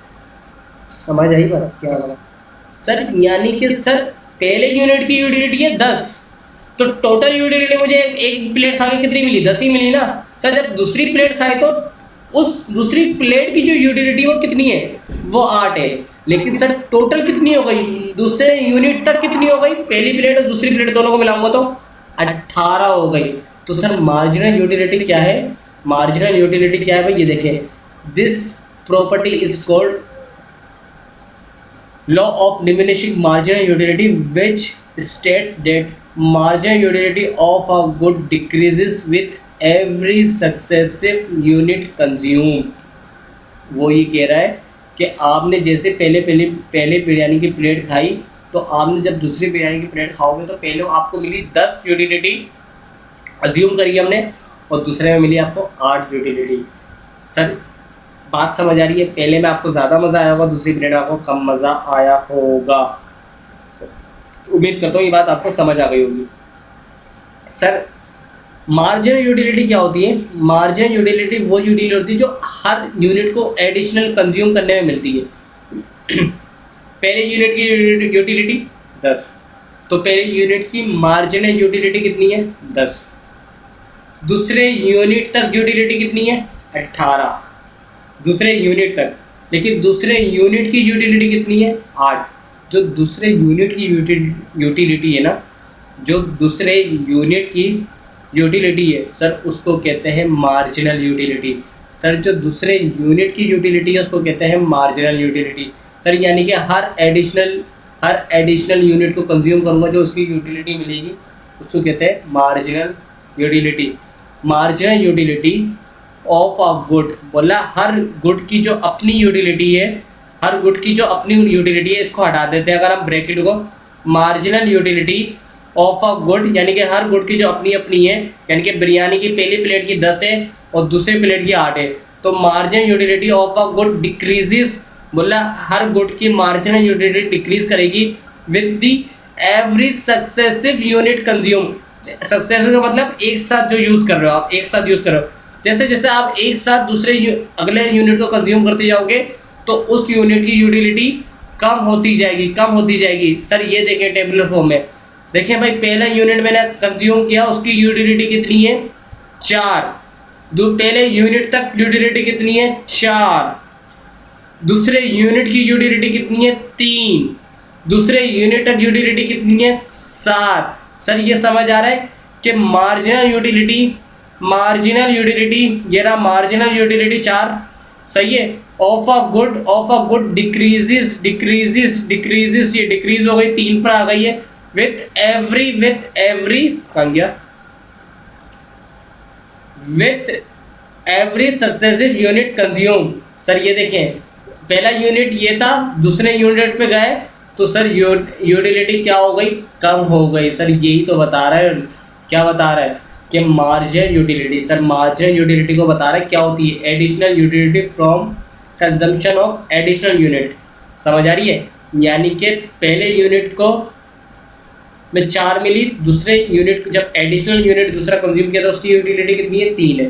समझ आई बात क्या लगा? सर यानी कि सर पहले यूनिट की यूटिलिटी है 10, तो टोटल यूटिलिटी मुझे एक प्लेट खा के कितनी मिली? 10 ही मिली ना। सर जब दूसरी प्लेट खाए तो उस दूसरी प्लेट की जो यूटिलिटी वो कितनी है? वो 8 है। लेकिन सर टोटल कितनी हो गई? दूसरे यूनिट तक कितनी हो गई? पहली प्लेट और दूसरी प्लेट दोनों को मिलाऊंगा तो 18 हो गई। तो सर मार्जिनल यूटिलिटी क्या है? मार्जिनल यूटिलिटी क्या है भाई? ये देखें, this property is called law of diminishing marginal utility, which states that marginal utility of a good decreases with every successive unit consumed। वो ये कह रहा है कि आपने जैसे पहले बिरयानी की प्लेट खाई, तो आपने जब दूसरी बिरयानी की प्लेट खाओगे तो पहले आपको मिली 10 यूटिलिटी, अज्यूम करिए हमने, और दूसरे में मिली आपको 8 यूटिलिटी। सर बात समझ आ रही है? पहले में आपको ज़्यादा मज़ा आया होगा, दूसरी प्लेट में आपको कम मज़ा आया होगा। उम्मीद करता हूँ ये बात आपको समझ आ गई होगी। सर मार्जिनल यूटिलिटी क्या होती है? मार्जिनल यूटिलिटी वो यूटिलिटी होती है जो हर यूनिट को एडिशनल कंज्यूम करने में मिलती है। पहले यूनिट की यूटिलिटी 10, तो पहले यूनिट की मार्जिनल यूटिलिटी कितनी है? 10। दूसरे यूनिट तक यूटिलिटी कितनी है? 18। दूसरे यूनिट तक, लेकिन दूसरे यूनिट की यूटिलिटी कितनी है? 8। जो दूसरे यूनिट की यूटिलिटी है ना, जो दूसरे यूनिट की यूटिलिटी है सर, उसको कहते हैं मार्जिनल यूटिलिटी। सर जो दूसरे यूनिट की यूटिलिटी है उसको कहते हैं मार्जिनल यूटिलिटी। सर यानी कि हर एडिशनल यूनिट को कंज्यूम करूँगा जो उसकी यूटिलिटी मिलेगी उसको कहते हैं marginal utility. Marginal utility of a good, बोला हर गुड की जो अपनी यूटिलिटी है, हर गुड की जो अपनी यूटिलिटी है, इसको हटा देते हैं अगर हम ब्रैकेट को, marginal utility of a good, यानी कि हर गुड की जो अपनी अपनी है, यानी कि बिरयानी की पहली प्लेट की 10 है और दूसरी प्लेट की 8 है, तो marginal utility of a good decreases, बोला हर गुड की मार्जिनल यूटिलिटी डिक्रीज करेगी with the every successive unit consume. Successive का मतलब एक साथ जो यूज कर रहे हो, आप एक साथ यूज कर रहे हो, जैसे जैसे आप एक साथ अगले यूनिट को कंज्यूम करते जाओगे तो उस यूनिट की यूटिलिटी कम होती जाएगी, कम होती जाएगी। सर ये देखें टेबुलर फॉर्म में, देखिए भाई पहला यूनिट मैंने कंज्यूम किया, उसकी यूटिलिटी कितनी है 4, पहले यूनिट तक यूटिलिटी कितनी है 4, दूसरे यूनिट की यूटिलिटी कितनी है 3, दूसरे यूनिट तक यूटिलिटी कितनी है 7। सर ये समझ आ रहा है कि मार्जिनल यूटिलिटी ये रहा, मार्जिनल यूटिलिटी 4, सही है, ऑफ अ गुड डिक्रीजेस ये डिक्रीज हो गई 3 पर आ गई है, विथ एवरी कहाँ गया, with every successive unit consume. Sir ये देखें पहला यूनिट ये था, दूसरे यूनिट पे गए तो सर यूटिलिटी क्या हो गई, कम हो गई। सर यही तो बता रहा है, क्या बता रहा है कि marginal utility, sir marginal utility को बता रहा है क्या होती है, additional utility from consumption of additional unit. समझ आ रही है, यानी कि पहले यूनिट को में 4 मिली, दूसरे यूनिट जब एडिशनल यूनिट दूसरा कंज्यूम किया तो उसकी यूटिलिटी कितनी है 3 है,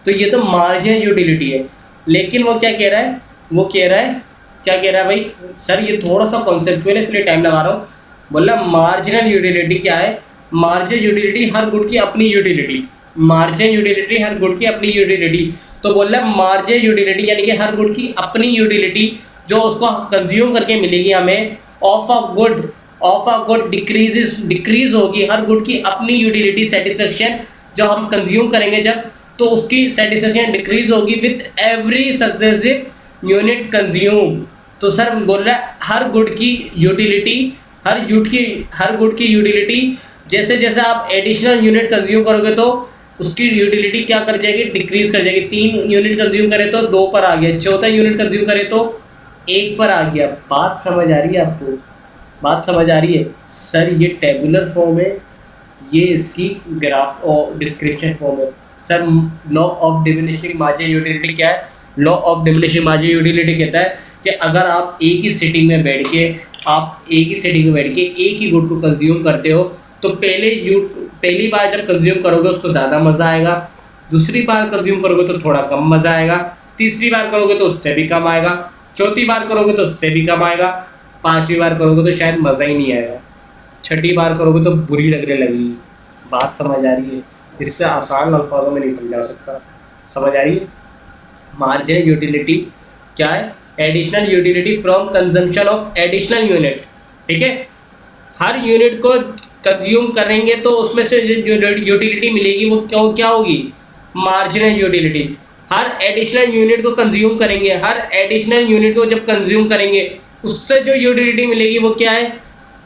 तो ये तो मार्जिनल यूटिलिटी है। लेकिन वो क्या कह रहा है, क्या कह रहा है भाई, सर ये थोड़ा सा कॉन्सेप्चुअल है इसलिए टाइम लगा रहा हूँ। बोला मार्जिनल यूटिलिटी क्या है, मार्जिनल यूटिलिटी हर गुड की अपनी utility, marginal utility her good की अपनी यूटिलिटी, तो बोला मार्जिनल यूटिलिटी यानी कि हर गुड की अपनी यूटिलिटी जो उसको कंज्यूम करके मिलेगी हमें, ऑफ अ गुड डिक्रीज होगी, हर गुड की अपनी यूटिलिटी सेटिस्फेक्शन जो हम कंज्यूम करेंगे जब, तो उसकी सेटिस्फेक्शन डिक्रीज होगी with every successive unit consume. तो सर बोल रहा है हर गुड की यूटिलिटी, हर गुड की यूटिलिटी जैसे जैसे आप एडिशनल यूनिट कंज्यूम करोगे तो उसकी यूटिलिटी क्या कर जाएगी, डिक्रीज कर जाएगी। 3 यूनिट कंज्यूम करे तो 2 पर आ गया, चौथा यूनिट कंज्यूम करे तो 1 पर आ गया। बात समझ आ रही है आपको, बात समझ आ रही है। सर ये टेबुलर फॉर्म है, ये इसकी ग्राफ और डिस्क्रिप्शन फॉर्म है। Sir law of diminishing marginal utility क्या है, law of diminishing marginal utility कहता है कि अगर आप एक ही सिटिंग में बैठ के एक ही गुड को कंज्यूम करते हो तो पहली बार जब कंज्यूम करोगे उसको ज़्यादा मज़ा आएगा, दूसरी बार कंज्यूम करोगे तो थोड़ा कम मज़ा आएगा, तीसरी बार करोगे तो उससे भी कम आएगा, चौथी बार करोगे तो उससे भी कम आएगा, 5वीं बार करोगे तो शायद मज़ा ही नहीं आएगा, 6ठी बार करोगे तो बुरी लगने लगेगी। बात समझ आ रही है, इससे आसान अल्फाजों में नहीं समझा सकता। समझ आ रही है। मार्जिनल यूटिलिटी क्या है, additional utility from consumption of additional unit. ठीक है, हर यूनिट को कंज्यूम करेंगे तो उसमें से जो यूटिलिटी मिलेगी वो क्या होगी, मार्जिनल यूटिलिटी। हर एडिशनल यूनिट को कंज्यूम करेंगे, हर एडिशनल यूनिट को जब कंज्यूम करेंगे उससे जो यूटिलिटी मिलेगी वो क्या है,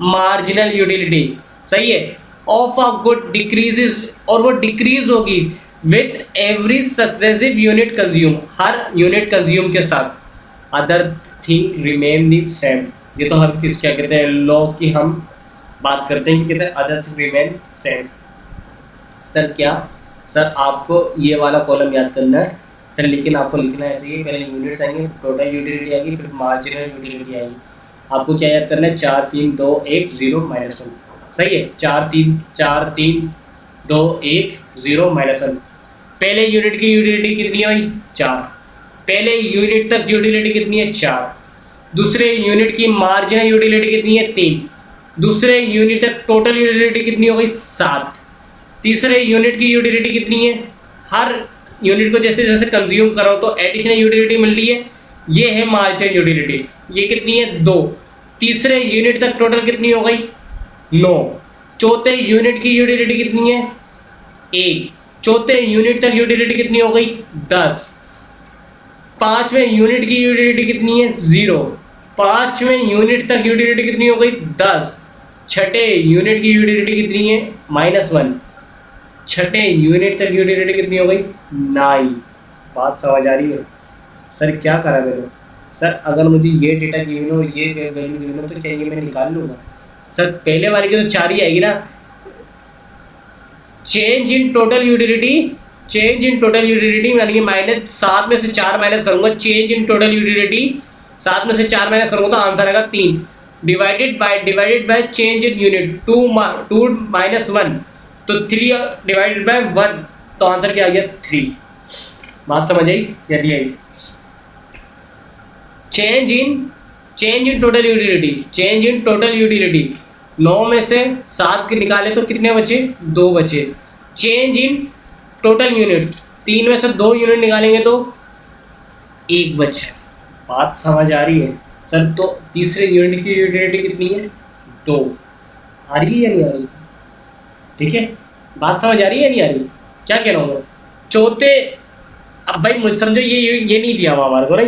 मार्जिनल यूटिलिटी। सही है, ऑफ अ गुड डिक्रीजेस, और वो डिक्रीज होगी with every successive unit consume, her unit consume के साथ। Other thing remain the same, ये तो हम क्या कहते हैं, लॉ की हम बात करते हैं कि कहते हैं अदर्स रिमेन सेम। सर क्या, सर आपको ये वाला कॉलम याद करना है सर, लेकिन आपको लिखना है ऐसे ही, पहले यूनिट्स आएंगे, टोटल यूटिलिटी आएगी, फिर मार्जिनल यूटिलिटी आएगी। आपको क्या याद करना है, 4 3 2 1 0 -1। सही है, 4 3 2 1 0 -1। पहले यूनिट की यूटिलिटी कितनी है भाई 4, पहले यूनिट तक यूटिलिटी कितनी है 4, दूसरे यूनिट की मार्जिनल यूटिलिटी कितनी है 3, दूसरे यूनिट तक टोटल यूटिलिटी कितनी हो गई 7, तीसरे यूनिट की यूटिलिटी कितनी है, हर यूनिट को जैसे जैसे कंज्यूम करो तो एडिशनल यूटिलिटी मिल रही है, ये है मार्जिनल यूटिलिटी, ये कितनी है 2, तीसरे यूनिट तक टोटल कितनी हो गई 9, चौथे यूनिट की यूटिलिटी कितनी है 1, चौथे यूनिट तक यूटिलिटी कितनी हो गई 10, पांचवें यूनिट की यूटिलिटी कितनी है 0, पांचवें यूनिट तक यूटिलिटी कितनी हो गई 10, छठे यूनिट की यूटिलिटी कितनी है -1, छठे यूनिट तक यूटिलिटी कितनी हो गई 9। बात समझ आ रही है। सर क्या करा मैंने, सर अगर मुझे ये डेटा गिवन हो, ये वैल्यू गिवन हो तो क्या ये मैं निकाल लूँगा। सर पहले वाले की तो 4 ही आएगी ना। Change in total utility, change in total utility यानी कि माइनस 7 में से 4 माइनस करूंगा, चेंज इन टोटल यूटिलिटी 7 में से 4 माइनस करूंगा तो आंसर आएगा 3, divided by change in unit 2 minus 1 तो 3 डिवाइडेड बाय 1 तो आंसर क्या आ गया 3। बात समझ आई या नहीं आई? Change in total utility, change in total utility 9 में से 7 के निकाले तो कितने बचे? 2 बचे। चेंज इन टोटल यूनिट्स 3 में से 2 यूनिट निकालेंगे तो 1 बचे। बात समझ आ रही है सर? तो तीसरे यूनिट की यूटिलिटी कितनी है? 2। आ रही है या नहीं आ रही? ठीक है, बात समझ आ रही है या नहीं आ रही? क्या कह रहा हूँ मैं? चौथे, अब भाई मुझे समझो ये नहीं दिया हुआ हमारे को ना,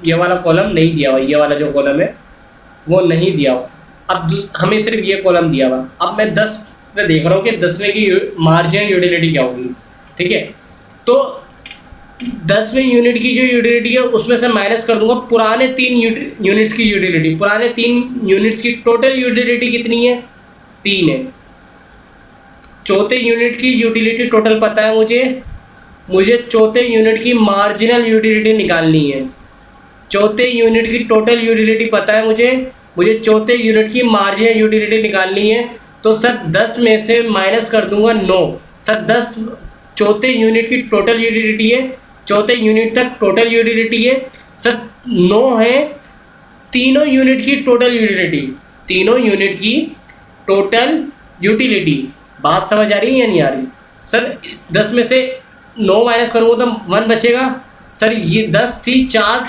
ये वाला कॉलम नहीं दिया हुआ, ये वाला जो कॉलम है वो नहीं दिया हुआ। अब हमें सिर्फ ये कॉलम दिया हुआ। अब मैं 10 में देख रहा हूँ कि 10वें की मार्जिनल यूटिलिटी क्या होगी। ठीक है, तो 10वें यूनिट की जो यूटिलिटी है उसमें से माइनस कर दूंगा पुराने 3 यूनिट्स की यूटिलिटी। पुराने 3 यूनिट्स की टोटल यूटिलिटी कितनी है? 3 है। चौथे यूनिट की यूटिलिटी टोटल पता है मुझे चौथे यूनिट की मार्जिनल यूटिलिटी निकालनी है। चौथे यूनिट की टोटल यूटिलिटी पता है मुझे चौथे यूनिट की मार्जिनल यूटिलिटी निकालनी है। तो सर 10 में से माइनस कर दूंगा 9। सर 10 चौथे यूनिट की टोटल यूटिलिटी है, चौथे यूनिट तक टोटल यूटिलिटी है। सर 9 है तीनों यूनिट की टोटल यूटिलिटी, तीनों यूनिट की टोटल यूटिलिटी। बात समझ आ रही है या नहीं आ रही? सर 10 में से 9 माइनस करूँगा तो 1 बचेगा। सर ये 10 थी 4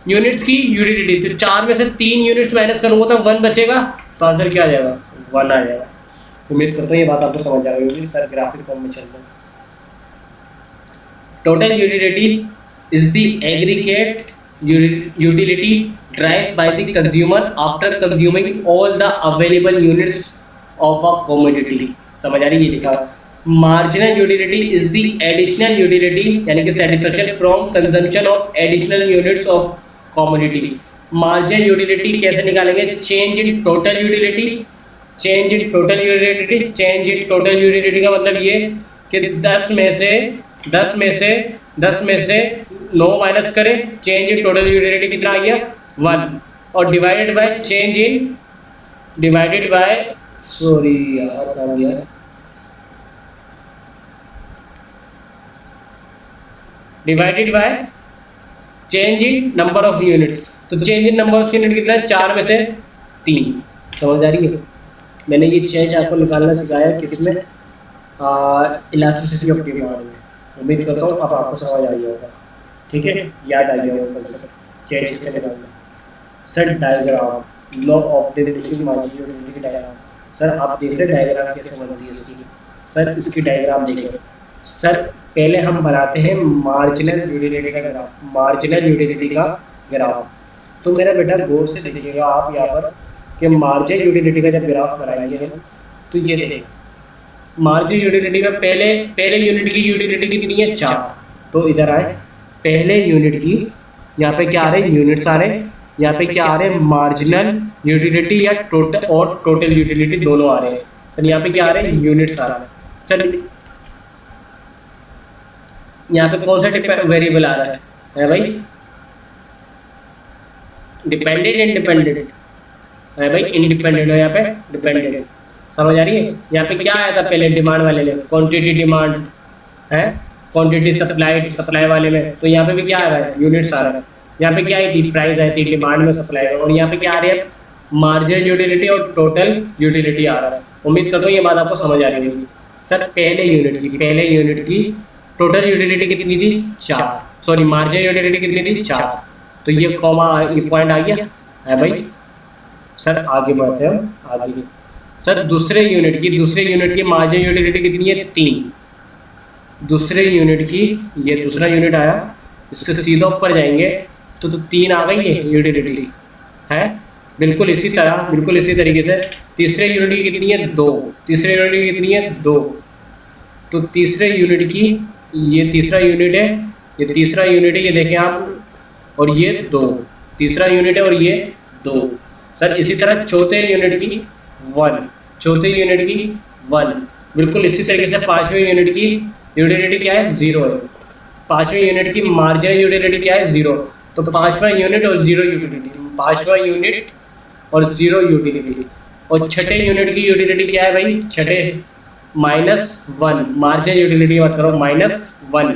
यूनिट्स की यूटिलिटी, तो 4 में से 3 यूनिट्स माइनस करूँगा तो 1 बचेगा। तो आंसर क्या आ जाएगा? 1 आ जाएगा। उम्मीद करता हूँ ये बात आपको समझ आ गई होगी। सर ग्राफिक फॉर्म में चलता है। Total utility is the aggregate utility derived by the consumer after consuming all the available units of a commodity। समझ आ रही है? लिखा marginal utility is the additional utility यानी कि satisfaction from consumption of additional units of commodity. Marginal utility कैसे निकालेंगे? Change in total utility, change in total utility, change in total utility का मतलब ये कि 10 में से 9 माइनस करें, चेंज इन टोटल यूटिलिटी कितना आ गया? 1 और divided by change in divided by sorry यार आ गया divided by change in number of units. तो change in number of unit कितना है? 4 में से 3। समझ आ रही है? मैंने ये चेंज आपको निकालना सिखाया किसमें? इलास्टिसिटी ऑफ डिमांड में। उम्मीद करता हूँ अब आपको समझ आ गया होगा। ठीक है, याद आ गया होगा कल से चेंज किससे निकालना। Sir diagram, law of diminishing marginal utility diagram. Sir आप देख रहे डायग्राम कैसे बनती है इसकी? सर इसकी डायग्राम देखिए। सर पहले हम बनाते हैं मार्जिनल यूटिलिटी का ग्राफ, मार्जिनल यूटिलिटी का ग्राफ। तो मेरा बेटा गौर से देखिएगा आप यहाँ पर कि मार्जिनल यूटिलिटी का जब ग्राफ बनाएंगे तो ये देखिए मार्जिनल यूटिलिटी का पहले यूनिट की यूटिलिटी कितनी है? 4। तो इधर आए पहले यूनिट की, यहाँ पे क्या आ रहे हैं? यूनिट्स आ रहे हैं। यहाँ पे क्या आ रहे हैं? मार्जिनल यूटिलिटी या टोटल और टोटल यूटिलिटी दोनों आ रहे हैं। सर यहाँ पे क्या आ रहे हैं? यूनिट्स आ रहे हैं। सर यहाँ पे कौन सा वेरिएबल आ रहा है भाई? डिपेंडेंट इंडिपेंडेंट है भाई? इंडिपेंडेंट हो यहाँ पे डिपेंडेंट। समझ आ रही है? यहाँ पे क्या आया था पहले डिमांड वाले में? क्वांटिटी डिमांड है, क्वांटिटी सप्लाइड सप्लाई वाले में। तो यहाँ पे भी क्या आ रहा है? यूनिट्स आ रहा है। यहाँ पे क्या आई थी? प्राइस आई थी डिमांड में सप्लाई में। और यहाँ पे क्या आ रही है? मार्जिनल यूटिलिटी और टोटल यूटिलिटी आ रहा है। उम्मीद करता हूँ ये बात आपको समझ आ रही होगी। सर पहले यूनिट की टोटल यूटिलिटी कितनी थी? 4। सॉरी मार्जिनल यूटिलिटी कितनी थी? 4। तो ये कॉमा ये पॉइंट आ गया है भाई। सर आगे बढ़ते हैं हम आगे। सर दूसरे यूनिट की मार्जिनल यूटिलिटी कितनी है? 3। दूसरे यूनिट की, ये दूसरा यूनिट आया, इसके सीधा ऊपर जाएंगे तो 3 आ गई है यूटिलिटी है। बिल्कुल इसी तरीके से तीसरे यूनिट की कितनी है? 2। तीसरे यूनिट की कितनी है? 2। तो तीसरे यूनिट की, ये तीसरा यूनिट है, ये तीसरा यूनिट है, ये देखें आप, और ये 2। तीसरा यूनिट है और ये 2। सर इसी तरह चौथे यूनिट की 1, चौथे यूनिट की 1, बिल्कुल इसी तरीके से पांचवें यूनिट की यूटिलिटी क्या है, 0 है। पांचवें यूनिट की मार्जिनल यूटिलिटी क्या है, 0। तो पांचवा यूनिट और 0 यूटिलिटी, पांचवा यूनिट और 0 यूटिलिटी। और छठे यूनिट की यूटिलिटी क्या है भाई, छठे -1, मार्जिनल यूटिलिटी बात करो, -1,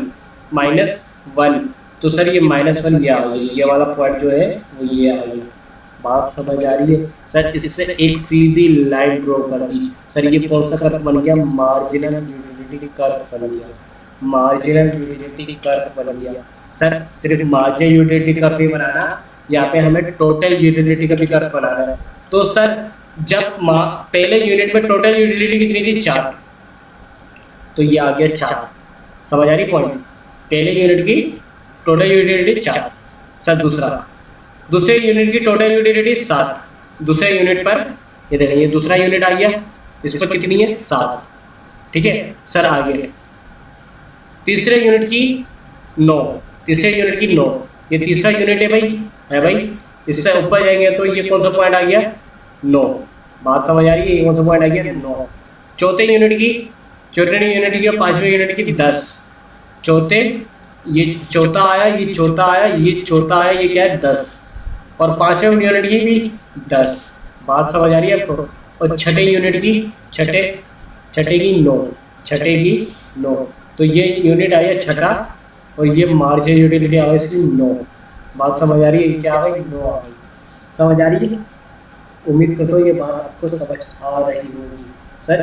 -1। तो सर ये -1 ये आ गई, ये वाला पॉइंट जो है वो ये आ गई। बात समझ आ रही है सर? इससे एक सीधी लाइन ड्रॉ कर दी। सर ये कौन सा कर्व बन गया, मार्जिनल यूटिलिटी कर्व बन गया, मार्जिनल यूटिलिटी कर्व बन गया। सर सिर्फ मार्जिनल यूटिलिटी कर्व ही बनाना, यहाँ पे हमें टोटल यूटिलिटी का भी कर्व बनाना है। तो सर जब पहले यूनिट में टोटल यूटिलिटी कितनी थी, 4, तो ये आ गया 4। समझ आ रही पॉइंट? पहले यूनिट की टोटल यूटिलिटी 4। सर दूसरे यूनिट की टोटल यूटिलिटी 7, दूसरे यूनिट पर ये देखें, ये दूसरा यूनिट आ गया, इस पर कितनी है, 7। ठीक है सर, आगे तीसरे यूनिट की 9, तीसरे यूनिट की 9, ये तीसरा यूनिट है भाई, इससे ऊपर जाएंगे तो ये कौन सा पॉइंट आ गया, 9। बात समझ आ रही है, ये कौन सा पॉइंट आ गया, 9। चौथे यूनिट की और पांचवें यूनिट की 10, चौथे ये चौथा आया, ये चौथा आया, ये चौथा आया, ये क्या है, 10। और पांचवें यूनिट की भी 10। बात समझ आ रही है आपको? और छठे यूनिट की छठे की 9, छठे की 9। तो ये यूनिट आया छठा, और ये मार्जिनल यूटिलिटी आ गई इसकी 9। बात समझ आ रही है, क्या आ गई, 9 आ गई। समझ आ रही है? उम्मीद करता हूँ ये बात आपको समझ आ रही होगी। सर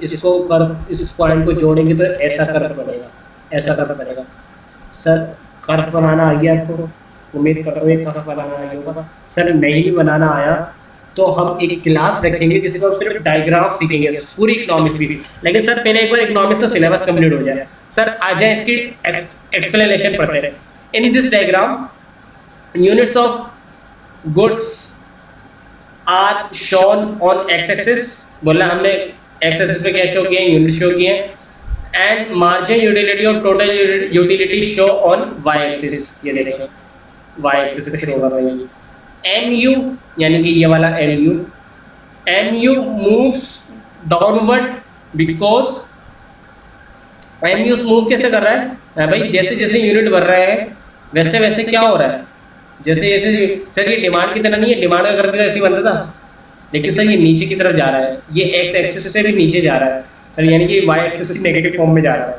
इसको कर्व, इस पॉइंट को जोड़ेंगे तो ऐसा कर्व बनेगा, ऐसा कर्व बनेगा। सर कर्व बनाना आ गया आपको? उम्मीद करता हूँ कर्व बनाना आ गया होगा। सर नहीं बनाना आया तो हम एक क्लास रखेंगे जिसमें हम सिर्फ डायग्राम सीखेंगे पूरी इकोनॉमिक्स की। लेकिन सर पहले एक बार इकोनॉमिक्स का सिलेबस कंप्लीट हो जाए। सर आ जाए इसकी एक्सप्लेनेशन पढ़ते हैं। In this diagram units of goods are shown on X axis, बोला हमने एक्स एक्सिस पे क्या शो किए हैं, यूनिट शो किए हैं। एंड मार्जिनल यूटिलिटी और total utility show on Y axis, ये देखेंगे वाई एक्सिस पे शो होगा भाई। MU यानी कि ये वाला MU moves downward because MU move कैसे कर रहा है भाई, जैसे जैसे यूनिट बढ़ रहा है वैसे वैसे क्या हो रहा है, जैसे जैसे। सर ये डिमांड की तरह नहीं है, डिमांड का कर्व तो ऐसे ही बनता था, लेकिन सर ये नीचे की तरफ जा रहा है, ये एक्स एक्सिस से भी नीचे जा रहा है सर, यानी कि वाई एक्सिस की नेगेटिव फॉर्म में जा रहा है,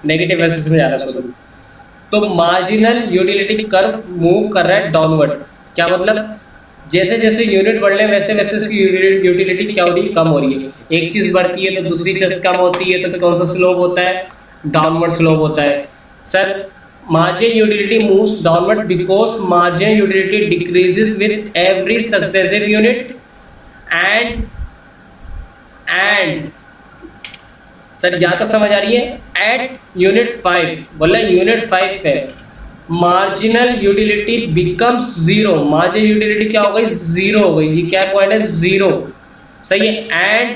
नेगेटिव एक्सिस में जा रहा है सर। तो मार्जिनल यूटिलिटी कर्व मूव कर रहा है डाउनवर्ड। क्या मतलब, जैसे जैसे यूनिट बढ़ रहे हैं वैसे वैसे इसकी यूटिलिटी क्या हो रही है, कम हो रही है। एक चीज बढ़ती है तो दूसरी चीज कम होती है, तो कौन सा स्लोप होता है, डाउनवर्ड स्लोप होता है। Sir marginal utility moves downward because marginal utility decreases with every successive unit and sir यहाँ तक समझ आ रही है? एट यूनिट 5, बोला यूनिट 5 पे marginal utility becomes 0, marginal utility क्या हो गई, 0 हो गई। ये क्या पॉइंट है, 0, सही है। And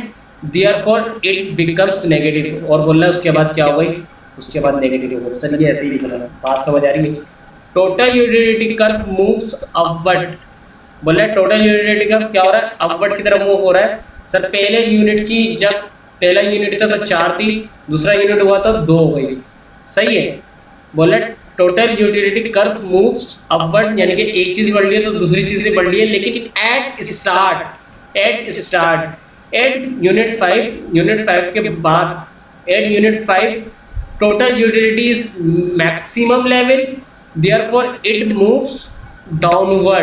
therefore it becomes negative, और बोल रहा है उसके बाद क्या हो गई, उसके बाद नेगेटिव हो गई। सर ये ऐसे ही लिखना है, बात समझ आ रही है? Total utility curve moves upward, बोल रहा है टोटल यूटिलिटी कर्व क्या हो रहा है, अपवर्ड की तरफ मूव हो रहा है। सर पहले यूनिट की, जब पहला यूनिट था तो 4 थी, दूसरा यूनिट हुआ तो 2 हो गई, सही है। बोल रहा है total utility curve moves upward, यानी कि एक चीज बढ़ रही है तो दूसरी चीज भी बढ़ रही है, लेकिन एट यूनिट 5 के बाद, eight unit 5 total utility is maximum level, therefore it moves downward,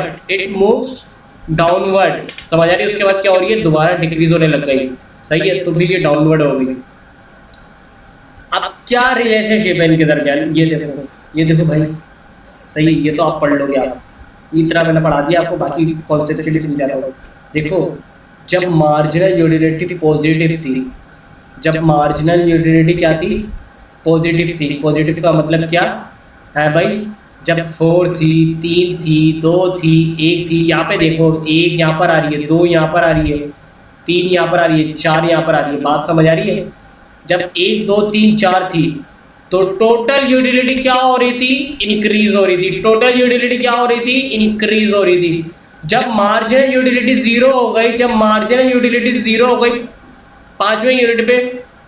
समझ आ रही है? उसके बाद क्या हो रही है, दोबारा डिक्रीज होने लग गई, सही है। तो फिर ये डाउनवर्ड हो गई। अब क्या रिलेशनशिप है इनके दरमियान, ये देखो भाई, सही, ये तो आप पढ़ लोगे, आप इतना मैंने पढ़ा दिया आपको, बाकी कॉन्सेप्चुअली समझाता हूँ। देखो जब मार्जिनल यूटिलिटी पॉजिटिव थी, जब मार्जिनल यूटिलिटी क्या थी, पॉजिटिव थी। पॉजिटिव का मतलब क्या है भाई, जब 4 थी, 3 थी, 2 थी, 1 थी, यहाँ पे देखो 1 यहाँ पर आ रही है, 2 यहाँ पर आ रही है, 3 यहाँ पर आ रही है, 4 यहाँ पर आ रही है। बात समझ आ रही है? जब 1 2 3 4 थी तो टोटल यूटिलिटी क्या हो रही थी, इंक्रीज हो रही थी। टोटल यूटिलिटी क्या हो रही थी, इंक्रीज हो रही थी। जब मार्जिनल यूटिलिटी जीरो हो गई, जब मार्जिनल यूटिलिटी जीरो हो गई 5वें यूनिट पे,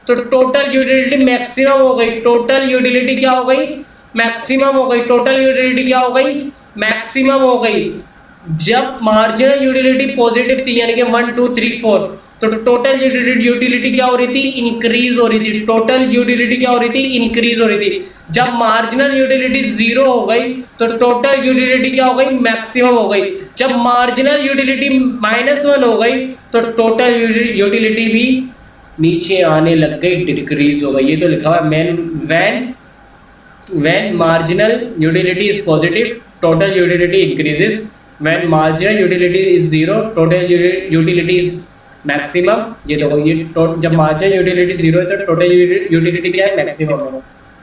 तो टोटल यूटिलिटी मैक्सिमम हो गई। टोटल यूटिलिटी क्या हो गई? मैक्सिमम हो गई। टोटल यूटिलिटी क्या हो गई? मैक्सिमम हो गई। जब मार्जिनल यूटिलिटी पॉजिटिव थी, यानी कि 1 2 3 4, तो टोटल यूटिलिटी क्या हो रही थी? इंक्रीज हो रही थी। टोटल यूटिलिटी क्या हो रही थी? इंक्रीज हो रही थी। जब मार्जिनल यूटिलिटी जीरो हो गई, तो टोटल यूटिलिटी क्या हो गई? मैक्सिमम हो गई। जब मार्जिनल यूटिलिटी -1 हो गई, तो टोटल यूटिलिटी भी नीचे आने लग गई, डिक्रीज हो गई। ये तो लिखा हुआ है when marginal utility is positive, total utility increases. When marginal utility is zero, total utility is maximum. ये देखो, ये जब marginal utility जीरो है तो total utility क्या है? मैक्सिमम है।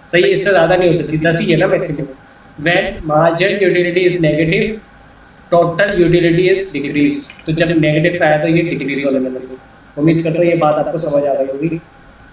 सही, इससे ज़्यादा नहीं हो सकती, 10 ही है ना maximum. When marginal utility is negative, total utility is decrease. तो जब नेगेटिव आया तो ये डिक्रीज होने लगी। उम्मीद करता हूँ ये बात आपको समझ आ गई होगी।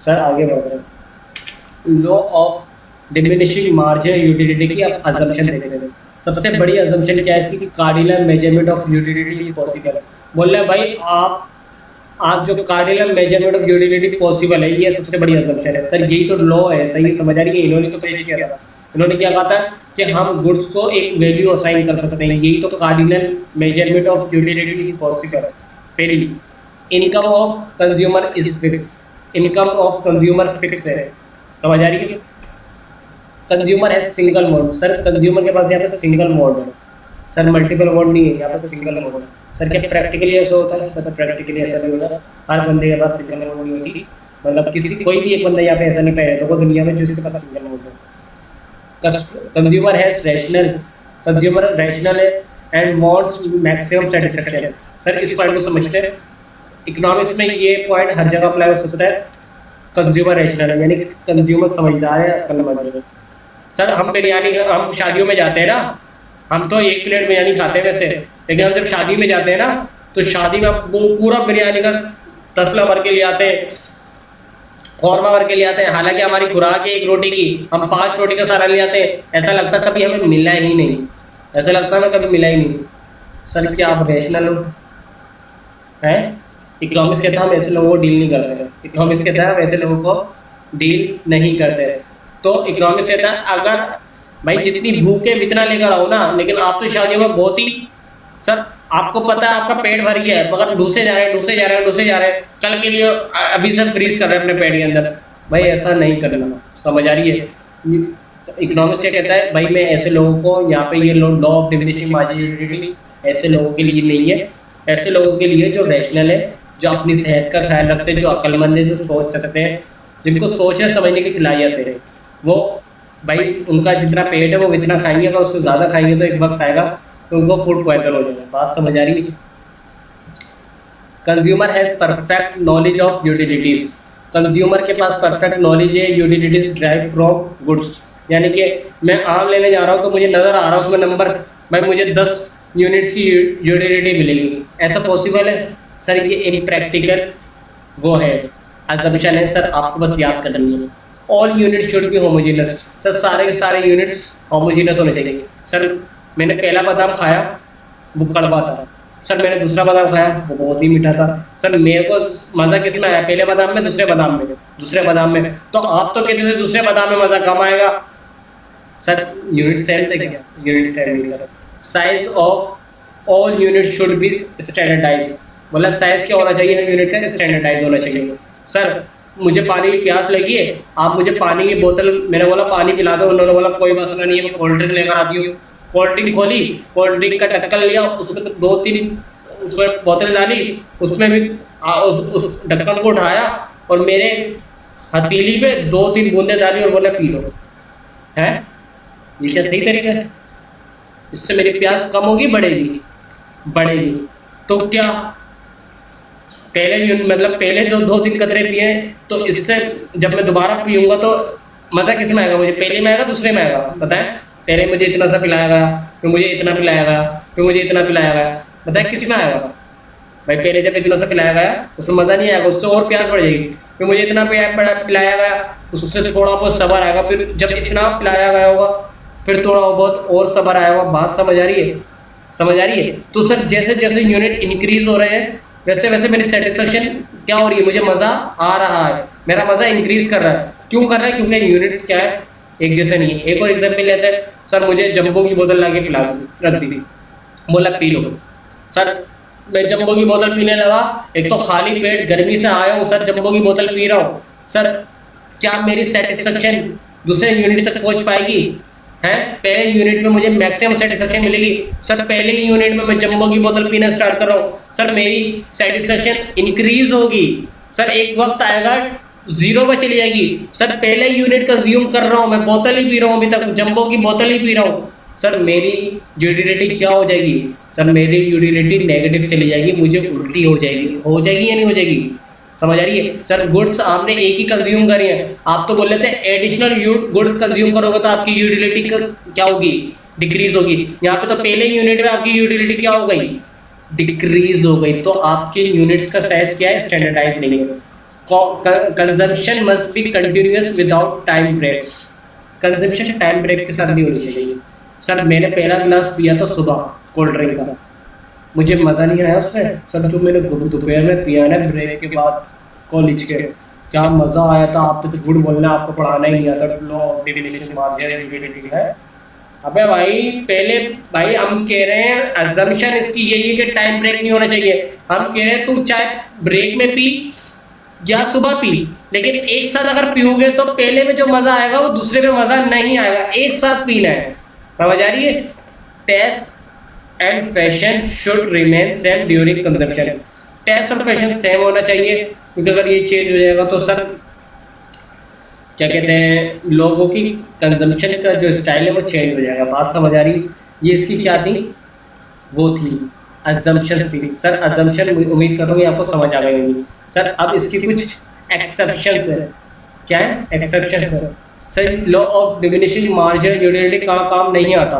सर आगे बढ़ रहे हैं। Law of diminishing marginal utility की आप अजम्पशन देखते हैं। सबसे बड़ी अजम्पशन क्या है इसकी? कि cardinal measurement of utility is possible. बोल रहे भाई आप जो cardinal measurement of utility possible है, ये सबसे बड़ी अजम्पशन है। सर यही तो लॉ है, सही समझ आ रही है? इन्होंने तो पेश किया था। इन्होंने क्या कहा था कि हम गुड्स को एक वैल्यू असाइन कर सकते हैं। यही तो cardinal measurement of utility is possible. पहली, income of consumer is fixed. Income of consumer fix है, समझ आ रही है? कंज्यूमर है सिंगल मोड। सर कंज्यूमर के पास यहाँ पे सिंगल मोड है सर, मल्टीपल मोड नहीं है, यहाँ पे सिंगल मोड है। सर क्या प्रैक्टिकली ऐसा होता है? सर प्रैक्टिकली ऐसा नहीं होता। हर बंदे के पास सिंगल मोड नहीं होती। मतलब कोई भी एक बंदा यहाँ पे ऐसा नहीं पाया तो वो दुनिया में जिसके पास सिंगल मोड है। कंज्यूमर हैज रैशनल है and wants maximum satisfaction. Sir इस पॉइंट को समझते हैं। इकोनॉमिक्स में ये पॉइंट हर जगह अप्लाई हो सकता है। कंज्यूमर रैशनल है, यानी कंज्यूमर समझदार है, अक्लमंद है। सर हम शादियों में जाते हैं ना, हम तो 1 प्लेट बिरयानी खाते हैं वैसे, लेकिन हम जब शादी में जाते हैं ना, तो शादी में वो पूरा बिरयानी का तसला भर के ले आते हैं, कौरमा भर के ले आते हैं। हालांकि हमारी खुराक है 1 रोटी की, हम 5 रोटी का सारा ले आते हैं। ऐसा लगता कभी हमें मिला ही नहीं, ऐसा लगता हमें कभी मिला ही नहीं। सर क्या आप रैशनल हो? हैं? इकोनॉमिक्स कहता है हम ऐसे लोगों को डील नहीं करते हैं। इकोनॉमिक्स कहता है हम ऐसे लोगों को डील नहीं करते हैं। तो इकोनॉमिक्स कहता है अगर भाई जितनी भूख है इतना लेकर आओ ना, लेकिन आप तो शादियों में बहुत ही, सर आपको पता है आपका पेट भर गया है मगर ढूसे जा रहे हैं, कल के लिए अभी से फ्रीज कर रहे हैं अपने पेट के अंदर। भाई ऐसा नहीं करना, समझ आ रही है? इकोनॉमिक्स क्या कहता है? भाई मैं ऐसे लोगों को यहाँ पे ये law of diminishing marginal utility ऐसे लोगों के लिए नहीं है। ऐसे लोगों के लिए जो रैशनल है, जो अपनी सेहत का ख्याल रखते हैं, जो अक्लमंद है, जो सोच सकते हैं, जिनको सोचने समझने की सलाहियत है, वो भाई उनका जितना पेट है वो इतना खाएंगे। अगर उससे ज़्यादा खाएंगे तो एक वक्त आएगा तो उनको फूड पॉइजन हो जाएगा। बात समझ आ रही है? Consumer has perfect knowledge of utilities. Consumer के पास परफेक्ट नॉलेज है यूटिलिटीज़ ड्राइव फ्रॉम गुड्स। यानी कि मैं आम लेने जा रहा हूँ तो मुझे नज़र आ रहा है उसमें नंबर, भाई मुझे 10 यूनिट्स की यूटिलिटी मिलेगी। ऐसा पॉसिबल है? सर ये एक प्रैक्टिकल वो है, असम्पशन है। सर आपको बस याद करनी है, all units should be homogeneous. Sir सारे के सारे यूनिट्स होमोजेनस होने चाहिए। सर मैंने पहला बादाम खाया वो कड़वा था, सर मैंने दूसरा बादाम खाया वो बहुत ही मीठा था। सर मेरे को मज़ा किस में आया? पहले बादाम में, दूसरे बादाम में। तो आप तो कहते थे दूसरे बादाम में मज़ा कम आएगा। सर यूनिट सेम थे क्या? यूनिट सेम नहीं था। Size of all unit should be standardise. मतलब साइज क्या होना चाहिए? हर यूनिट का स्टैंडर्डाइज होना चाहिए। सर मुझे पानी की प्यास लगी है, आप मुझे पानी की बोतल, मैंने बोला पानी पिला दो, उन्होंने बोला कोई मसला नहीं है मैं कोल्ड ड्रिंक लेकर आती हूँ। कोल्ड ड्रिंक खोली, कोल्ड ड्रिंक का ढक्कन लिया, उसमें 2-3 उसमें बोतल डाली, उसमें भी उस ढक्कन को उठाया और मेरे हथेली पे 2-3 बूंदे डाली और बोला पी लो। है ये क्या सही तरीका है? इससे मेरी प्यास कम होगी बढ़ेगी। तो क्या पहले जो 2-3 कतरे पिए, तो इससे जब मैं दोबारा पीऊँगा तो मज़ा किस में आएगा? मुझे पहले में आएगा दूसरे में आएगा? बताएं। पहले मुझे इतना सा पिलाया गया, फिर मुझे इतना पिलाया गया, फिर मुझे इतना पिलाया गया, बताएं किस में आएगा? भाई पहले जब इतना सा पिलाया गया उसमें मज़ा नहीं आएगा, उससे और प्यास बढ़ जाएगी। फिर मुझे इतना पिलाया गया, उससे थोड़ा बहुत सब्र आएगा। फिर जब इतना पिलाया गया होगा फिर थोड़ा बहुत और सब्र आया होगा। बात समझ आ रही है? समझ आ रही है? तो सर जैसे जैसे यूनिट इंक्रीज हो रहे हैं वैसे वैसे मेरी सेटिस्फेक्शन क्या हो रही है, मुझे मजा आ रहा है, मेरा मजा इंक्रीज कर रहा है। क्यों कर रहा है? क्योंकि यूनिट्स क्या है, एक जैसे नहीं है। एक और एग्जांपल लेते हैं, सर मुझे जंबो की बोतल लाके पिला रख दी, बोला पी लो। सर मैं जंबो की बोतल पीने लगा, एक तो खाली पेट गर्मी से आया हूँ सर, जंबो की बोतल पी रहा हूँ सर, क्या मेरी सेटिस्फेक्शन दूसरे यूनिट तक पहुंच पाएगी? है पहले यूनिट में मुझे मैक्सिमम सेटिस्फेक्शन मिलेगी सर, पहले ही यूनिट में मैं जंबो की बोतल पीना स्टार्ट कर रहा हूँ सर, मेरी सेटिस्फेक्शन इंक्रीज होगी सर। एक वक्त आएगा जीरो पर चली जाएगी सर, पहले यूनिट कंज्यूम कर रहा हूँ मैं, बोतल ही पी रहा हूँ अभी तक, जंबो की बोतल ही पी रहा हूँ सर, मेरी यूटिलिटी क्या हो जाएगी सर, मेरी यूटिलिटी नेगेटिव चली जाएगी, मुझे उल्टी हो जाएगी या नहीं हो जाएगी? समझ आ रही है? सर गुड्स आपने एक ही कंज्यूम करी है, आप तो बोल लेते हैं एडिशनल गुड्स कंज्यूम करोगे तो आपकी यूटिलिटी क्या होगी, डिक्रीज होगी। यहाँ पे तो पहले यूनिट में आपकी यूटिलिटी क्या हो गई, डिक्रीज हो गई। तो आपके यूनिट्स का साइज क्या है, स्टैंडर्डाइज नहीं है। Consumption must be continuous without time breaks, consumption time break के साथ नहीं होनी चाहिए। सर मैंने पहला गिलास पिया था सुबह कोल्ड ड्रिंक का, मुझे मज़ा नहीं आया उसमें सर, जो मैंने दोपहर में पिया ना ब्रेक के बाद कॉलेज के, क्या मज़ा आया था। आप तो झूठ बोलना, आपको पढ़ाना ही नहीं आता, लॉ ऑफ डिविनिशन मार्जिन है। अबे भाई पहले भाई हम कह रहे हैं अजम्पशन इसकी यही है कि टाइम ब्रेक नहीं होना चाहिए, हम कह रहे हैं तू चाहे ब्रेक में पी या सुबह पी, लेकिन एक साथ अगर पियोगे तो पहले में जो मज़ा आएगा वो दूसरे में मज़ा नहीं आएगा, एक साथ पीना है। समझ आ रही है? Test and fashion should remain same during consumption, test और फैशन सेम होना चाहिए, क्योंकि अगर ये चेंज हो जाएगा तो सर क्या कहते हैं, लोगों की कंजम्पशन का जो स्टाइल है वो चेंज हो जाएगा। बात समझ आ रही? ये इसकी क्या थी, वो थी अजम्पशन थी सर। अजम्पशन उम्मीद कर रहा हूँ आपको समझ आ गई होगी सर। अब इसकी कुछ एक्सेप्शंस है, क्या है एक्सेप्शंस है sir. Law of diminishing marginal utility कहाँ काम नहीं आता,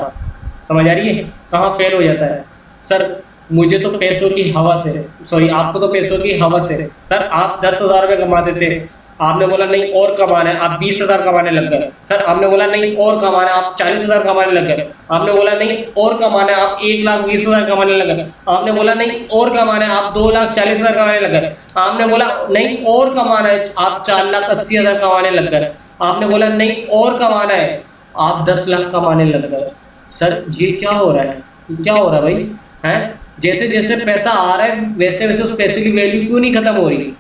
समझ आ रही है, कहाँ फेल हो जाता है सर। मुझे तो पैसों की हवा से, सॉरी आपको तो पैसों की हवा से सर, आप 10,000 रुपये कमाते थे, आपने बोला नहीं और कमाना है, आप 20,000 कमाने लग गए सर। आपने बोला नहीं और कमाना है, आप 40,000 कमाने लग गए। आपने बोला नहीं और कमाना है, आप 1,20,000 कमाने लग गए। आपने बोला नहीं और कमाना है, आप 2,40,000 कमाने लग गए। आपने बोला नहीं और कमाना है, आप 4,80,000 कमाने लग गए। आपने बोला नहीं और कमाना है, आप 10 लाख कमाने लग गए। सर ये क्या हो रहा है, क्या हो रहा है भाई? हैं जैसे जैसे पैसा आ रहा है वैसे वैसे उस पैसे की वैल्यू क्यों नहीं खत्म हो रही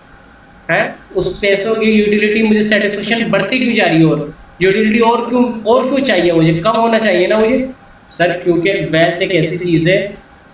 है? उस पैसों की यूटिलिटी, मुझे सेटिस्फेक्शन बढ़ती क्यों जा रही है, और यूटिलिटी और क्यों चाहिए मुझे, कम होना चाहिए ना मुझे सर। क्योंकि वेल्थ एक ऐसी चीज़ है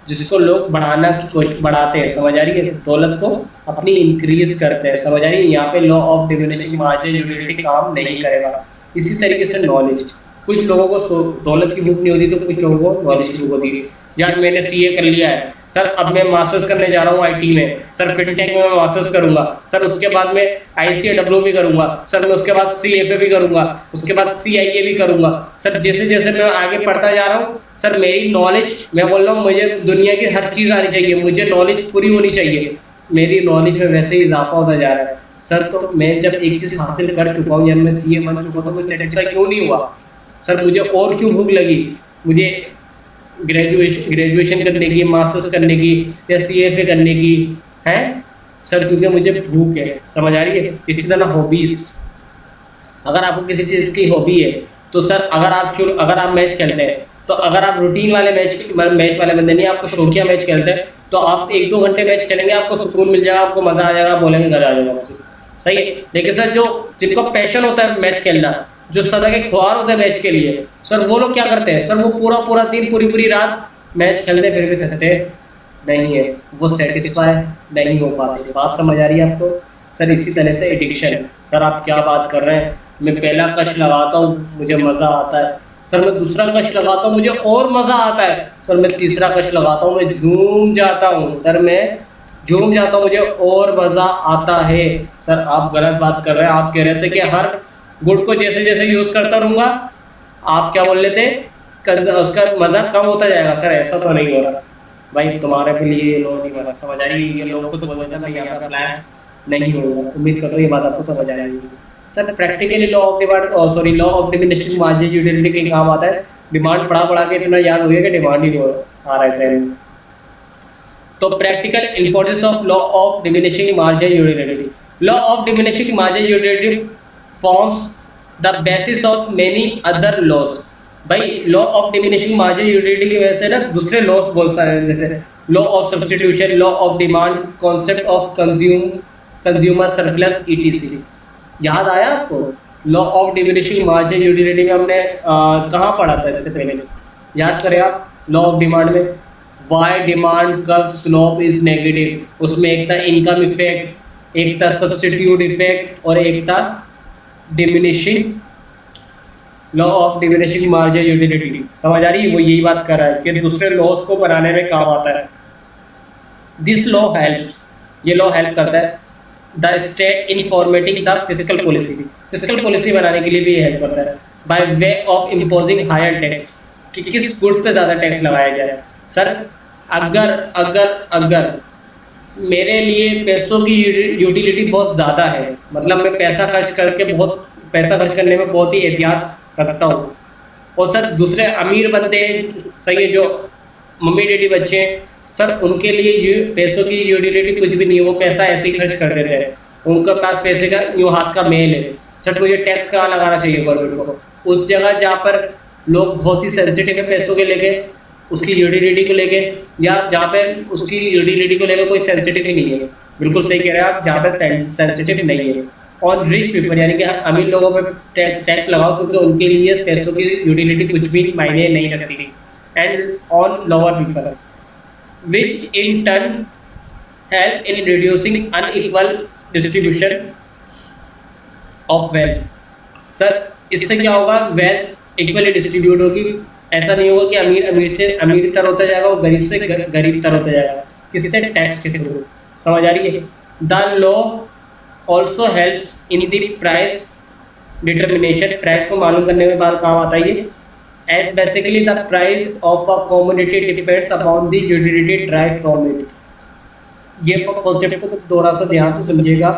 जिसको लोग बढ़ाना की कोशिश बढ़ाते हैं, समझ आ रही है, दौलत को अपनी इंक्रीज करते हैं, समझ आ रही है। यहाँ पे law of diminishing margin utility काम नहीं करेगा। इसी तरीके से नॉलेज, कुछ लोगों को दौलत की भूख नहीं होती तो कुछ लोगों को नॉलेज की भूख होती है। यार मैंने सीए कर लिया है सर, अब मैं मास्टर्स करने जा रहा हूँ आईटी में सर, फिनटेक में मैं मास्टर्स करूंगा सर, उसके बाद मैं आईसीएडब्ल्यू भी करूंगा सर, मैं उसके बाद सीएफए भी करूंगा, उसके बाद सीआईए भी करूंगा सर। जैसे जैसे मैं आगे पढ़ता जा रहा हूँ सर, मेरी नॉलेज, मैं बोल रहा हूँ मुझे दुनिया की हर चीज़ आनी चाहिए, मुझे नॉलेज पूरी होनी चाहिए, मेरी नॉलेज में वैसे ही इजाफा होता जा रहा है सर। तो मैं जब एक चीज़ हासिल कर चुका हूँ, जब मैं सीए बन चुका हूँ, तो मैं सेटिस्फाई क्यों नहीं हुआ सर? मुझे और क्यों भूख लगी, मुझे ग्रेजुएशन करने की, मास्टर्स करने की या सीएफए करने की है सर, क्योंकि मुझे भूख है, समझ आ रही है। इसी तरह हॉबीज, अगर आपको किसी चीज़ की हॉबी है तो सर अगर आप मैच खेलते हैं तो अगर आप रूटीन वाले मैच वाले बंदे नहीं, आपको शौकिया मैच खेलते हैं तो आप 1-2 घंटे मैच खेलेंगे, आपको सुकून मिल जाएगा, आपको मज़ा आ जाएगा, बोलेंगे घर आ जाएगा, सही है। लेकिन सर जो जिनको पैशन होता है मैच खेलना, जो सदा के ख्वार होते हैं मैच के लिए सर, वो लोग क्या करते हैं सर, वो पूरा दिन पूरी रात मैच खेलते फिर भी थकते नहीं है, वो सेटिस्फाई नहीं हो पाते। बात समझ आ रही है आपको सर? इसी तरह से एडिक्शन, सर आप क्या बात कर रहे हैं, मैं पहला कश लगाता हूँ मुझे मज़ा आता है सर, मैं दूसरा कश लगाता हूँ मुझे और मज़ा आता है सर, मैं तीसरा कश लगाता हूँ मैं झूम जाता हूँ सर, मैं झूम जाता हूँ मुझे और मज़ा आता है सर। आप गलत बात कर रहे हैं, आप कह रहे थे कि हर गुड को जैसे जैसे यूज़ करता रहूँगा, आप क्या बोल रहे थे, उसका मज़ा कम होता जाएगा सर, ऐसा तो नहीं हो रहा भाई, तुम्हारे के लिए ये लोग नहीं बना, समझ आ रही है, ये लोग खुद बोलते हैं भाई यहाँ पर प्लान नहीं होगा। उम्मीद करता हूँ ये बात आपको समझ आ रही है sir. Practically law of diminishing margin utility कहीं काम आता है, डिमांड पढ़ा के इतना याद हो गया कि डिमांड ही नहीं हो रहा। आ रहा है ज़हन में। तो practical importance of law of diminishing margin utility. Law of diminishing margin utility forms the basis of many other laws. भाई law of diminishing margin utility की वजह से ना दूसरे लॉज बहुत सारे हैं, जैसे law of substitution, law of demand, concept of consumer surplus etc. याद आया आपको? Law of diminishing margin utility में हमने कहाँ पढ़ा था इससे पहले? याद करें आप। लॉ ऑफ डिमांड में why demand curve slope is negative, उसमें एक था इनकम इफेक्ट, एक था सब्स्टिट्यूट इफेक्ट और एक था diminishing. Law of diminishing margin utility समझ आ रही है? वो यही बात कर रहा है कि दूसरे लॉज को बनाने में काम आता है। दिस लॉ हेल्प्स, ये लॉ हेल्प करता है the state in formatting the fiscal policy. Fiscal policy बनाने के लिए भी ये हेल्प करता है by way of imposing higher tax, कि किस गुड पे ज़्यादा टैक्स लगाया जाए। सर अगर अगर अगर मेरे लिए पैसों की यूटिलिटी बहुत ज़्यादा है, मतलब मैं पैसा खर्च करने में बहुत ही एहतियात रखता हूँ, और सर दूसरे अमीर बंदे सही है, जो मम्मी डैडी बच्चे हैं, सर उनके लिए पैसों की यूटिलिटी कुछ भी नहीं है, वो पैसा ऐसे ही खर्च कर देते हैं, उनके पास पैसे का यूँ हाथ का मेल है। सर मुझे टैक्स कहाँ लगाना चाहिए गवर्नमेंट को? उस जगह जहाँ पर लोग बहुत ही सेंसिटिव है पैसों के लेके, उसकी यूटिलिटी को लेके, या जहाँ पे उसकी यूटिलिटी को लेकर कोई सेंसिटिव ही नहीं है। बिल्कुल सही कह रहे हैं आप, जहाँ पे सेंसिटिव नहीं है। और रिच पीपल यानी कि अमीर लोगों पर टैक्स लगाओ, क्योंकि उनके लिए पैसों की यूटिलिटी कुछ भी मायने नहीं रखती। And on lower people which in turn help in reducing unequal distribution of wealth. Sir इससे क्या होगा? वेल्थ इक्वली डिस्ट्रीब्यूट होगी। ऐसा नहीं होगा कि अमीर से अमीर तर होता जाएगा और गरीब से गरीब तर होता जाएगा। किससे? टैक्स के थ्रू। समझ आ रही है? The law also helps in the price determination, price को मालूम करने में बाद काम आता है ये। As basically the price of a commodity depends upon the utility drive from it. ये कॉन्सेप्ट को थोड़ा सा ध्यान से समझिएगा।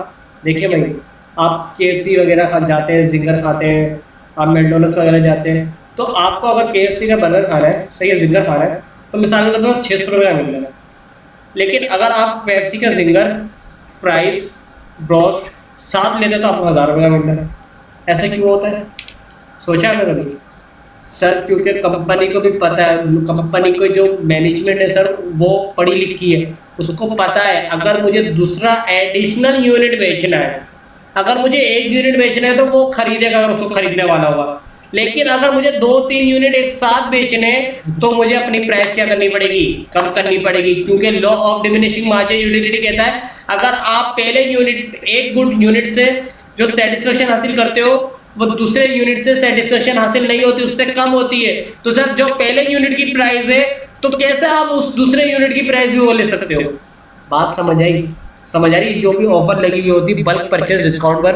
देखिए भाई, आप KFC वगैरह जाते हैं, जिंगर खाते हैं, आप मैकडोनल्ड्स वगैरह जाते हैं, तो आपको अगर KFC का बर्गर खाना है, सही है, जिंगर खाना है, तो मिसाल के तौर पर 600 रुपये का मिल रहा है। लेकिन अगर आप पेप्सी का जिंगर, फ्राइज, ब्रोस्ट साथ लेते तो आपको 1000 रुपये का मिल रहा है। ऐसा क्यों होता है? सोचा है कभी? सर क्योंकि कंपनी को भी पता है, कंपनी को जो मैनेजमेंट है सर वो पढ़ी लिखी है, उसको पता है अगर मुझे दूसरा एडिशनल यूनिट बेचना है, अगर मुझे 1 यूनिट बेचना है तो वो खरीदेगा अगर उसको खरीदने वाला होगा। लेकिन अगर मुझे 2-3 यूनिट एक साथ बेचने हैं तो मुझे अपनी प्राइस क्या करनी पड़ेगी? कम करनी पड़ेगी, क्योंकि law of diminishing margin utility कहता है अगर आप पहले यूनिट, एक गुड यूनिट से जो सेटिस्फेक्शन हासिल करते हो वो दूसरे यूनिट से सेटिस्फेक्शन हासिल नहीं होती, उससे कम होती है, तो सर जो पहले यूनिट की प्राइस है तो कैसे आप उस दूसरे यूनिट की प्राइस भी वो ले सकते हो? बात समझ आई? समझ आ रही? जो भी ऑफर लगी हुई होती बल्क परचेज डिस्काउंट पर,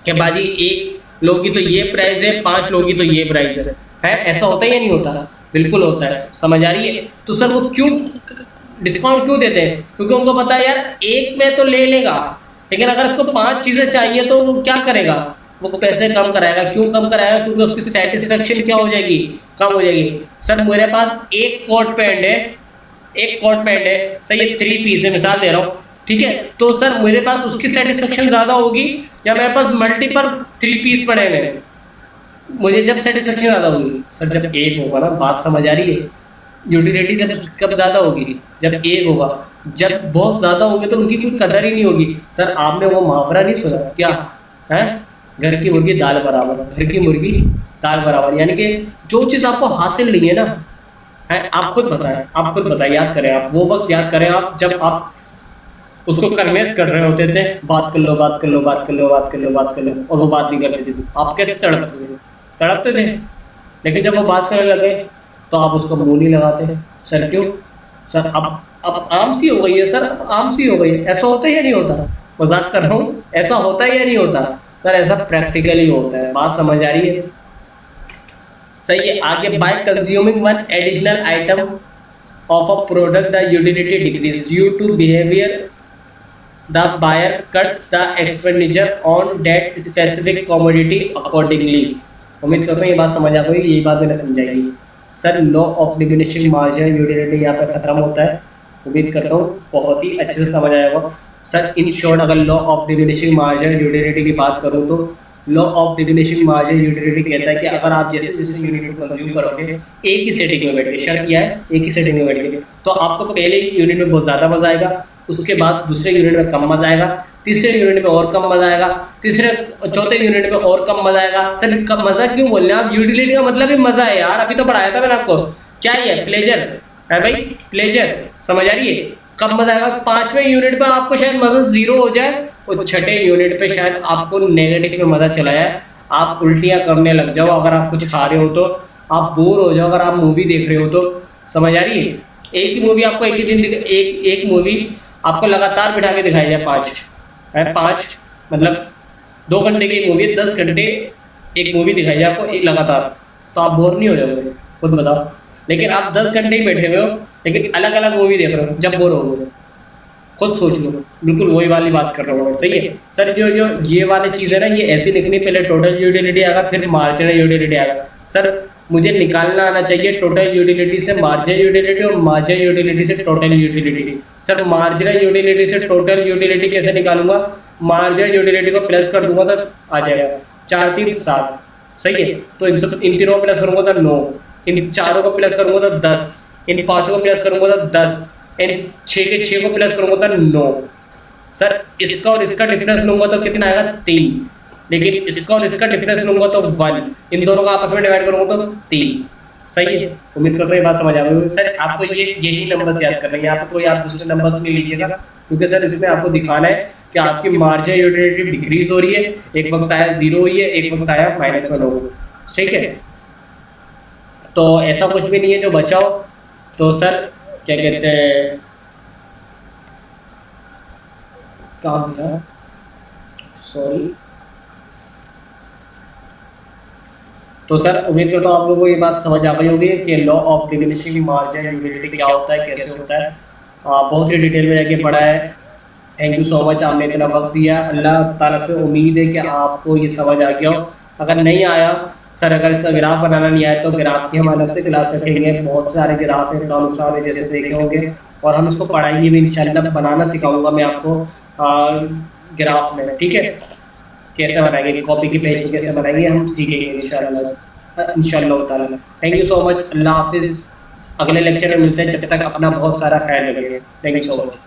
कि बाजी 1 लोग की तो ये प्राइस है, 5 लोग की तो ये प्राइस है, ऐसा होता है या नहीं होता? बिल्कुल होता है। समझ आ रही है? तो सर वो क्यों डिस्काउंट क्यों देते हैं? क्योंकि उनको पता है यार एक में तो ले लेगा, लेकिन अगर उसको 5 चीज़ें चाहिए तो वो क्या करेगा? वो पैसे कम कराएगा। क्यों कम कराएगा? क्योंकि उसकी सेटिस्फेक्शन क्या हो जाएगी? कम हो जाएगी। सर मेरे पास एक कोट पैंट है, सही है, 3 पीस है, मिसाल दे रहा हूँ, ठीक है, तो सर मेरे पास उसकी सेटिस्फेक्शन ज़्यादा होगी या मेरे पास मल्टीपल 3 पीस पड़े हैं, मुझे जब सेटिस्फेक्शन ज़्यादा होगी? सर जब एक होगा ना, बात समझ आ रही है? यूटिलिटी जब कब ज़्यादा होगी? जब एक होगा। जब बहुत ज़्यादा होंगे तो उनकी कोई कदर ही नहीं होगी। सर आपने वो मुहावरा नहीं सुना क्या है? घर की मुर्गी दाल बराबर, घर की मुर्गी दाल बराबर, यानी कि जो चीज़ आपको हासिल नहीं है ना, है, आप खुद बताएं, याद करें, आप वो वक्त याद करें आप जब आप उसको कन्वेंस कर रहे होते थे, बात कर लो, और वो बात नहीं करते थे, आप कैसे तड़पते थे। लेकिन जब वो बात करने लगे तो आप उसको मुंह नहीं लगाते। सर क्यों? सर अब आम सी हो गई है, सर आम सी हो गई है। ऐसा होता है या नहीं होता? मजाक कर रहा हूँ, ऐसा होता है या नहीं होता? सर ऐसा प्रैक्टिकली होता है। बात समझ आ रही है? सही है। आगे, by consuming 1 additional item of a product the utility decrease due to behaviour, the buyer cuts the expenditure on that specific commodity accordingly. उम्मीद करता हूँ ये बात समझ आ गई, यही बात मैंने समझाई। Sir law of diminishing marginal utility यहाँ पे खत्म होता है। उम्मीद करता हूँ बहुत ही अच्छे से समझ आया होगा। सर इन शॉर्ट अगर law of diminishing marginal utility की बात करूँ तो law of diminishing marginal utility कहता है कि अगर आप जैसे जैसे यूनिट को कंज्यूम करोगे एक ही सेटिंग में बैठ के, शर्त किया है एक ही सेटिंग में बैठ के, तो आपको पहले यूनिट में बहुत ज़्यादा मजा आएगा, उसके बाद दूसरे यूनिट में कम मजा आएगा, तीसरे यूनिट में और कम मजा आएगा, तीसरे चौथे यूनिट में और कम मजा आएगा। सर कम मजा क्यों बोल रहे हैं आप? यूटिलिटी का मतलब ही मजा है यार, अभी तो पढ़ाया था मैंने आपको। क्या है? प्लेजर है भाई, प्लेजर। समझ आ रही है? कब मजा आएगा? 5वें यूनिट पे आपको शायद मजा 0 हो जाए और 6ठे यूनिट पे शायद आपको नेगेटिव में मजा चला जाए, आप उल्टियां करने लग जाओ, अगर आप कुछ खा रहे हो तो आप बोर हो जाओ, अगर आप मूवी देख रहे हो तो। समझ आ रही है? एक ही मूवी आपको एक ही दिन एक मूवी आपको लगातार बिठा के दिखाई जाए, 5 मतलब 2 घंटे की मूवी, 10 घंटे एक मूवी दिखाई जाए आपको लगातार, तो आप बोर नहीं हो जाओगे? खुद बताओ। लेकिन आप 10 घंटे ही बैठे हुए हो लेकिन अलग अलग मूवी देख रहे हो, जब बोर हो गए खुद सोच लो। बिल्कुल वही वाली बात कर रहा हूँ, सही है सर। जो ये वाली चीज़ है ना, ये ऐसी लिखनी, पहले टोटल यूटिलिटी आएगा फिर मार्जिनल यूटिलिटी आएगा। सर मुझे निकालना आना चाहिए टोटल यूटिलिटी से मार्जिनल यूटिलिटी और मार्जिनल यूटिलिटी से total utility. Sir marginal utility से टोटल यूटिलिटी कैसे निकालूंगा? मार्जिनल यूटिलिटी को प्लस कर दूंगा तो आ जाएगा 4 3 7, सही है। तो इन तीनों को प्लस करूंगा तो 9, इन चारों को प्लस करूंगा तो 10, इन 5 को प्लस करूंगा तो 10, इन 6 के 6 को प्लस करूंगा तो 9। सर इसका और इसका डिफरेंस लूंगा तो कितना आएगा? 3, लेकिन इसका और इसका डिफरेंस लूंगा तो 1, इन दोनों को आपस में डिवाइड करूंगा तो 3, सही है। उम्मीद करता हूँ ये बात समझ आ गई। सर आपको यही नंबर्स याद करना है, यहाँ पे कोई आप दूसरे नंबर्स नहीं लीजिएगा, क्योंकि सर इसमें आपको दिखाना है कि आपकी मार्जिनल यूटिलिटी डिक्रीज हो रही है, एक वक्त आया 0 हुई है, एक वक्त आया -1 हो गई, ठीक है। तो ऐसा कुछ भी नहीं है जो बचा हो। तो सर क्या कहते हैं, काम है, सॉरी। तो सर उम्मीद करता हूँ आप लोगों को ये बात समझ आ गई होगी कि law of diminishing marginal utility क्या होता है, कैसे होता है। बहुत ही डिटेल में जाके पढ़ा है। थैंक यू सो मच, आपने इतना वक्त दिया। अल्लाह ताला से उम्मीद है कि आपको ये समझ आ गया हो। अगर नहीं आया सर, अगर इसका ग्राफ बनाना नहीं आया तो ग्राफ की हम अलग से क्लास रखेंगे। बहुत सारे ग्राफ हैं, टर्म्स वाले जैसे देखे होंगे, और हम इसको पढ़ाएंगे भी इंशाल्लाह। बनाना सिखाऊंगा मैं आपको ग्राफ में, ठीक है। कैसे बनाएंगे, कॉपी की पेज कैसे बनाएंगे हम सीखेंगे इंशाल्लाह ताला। थैंक यू सो मच, अल्लाह हाफिज़। अगले लेक्चर में मिलते हैं, जब तक अपना बहुत सारा ख्याल रखेंगे। Thank you so much.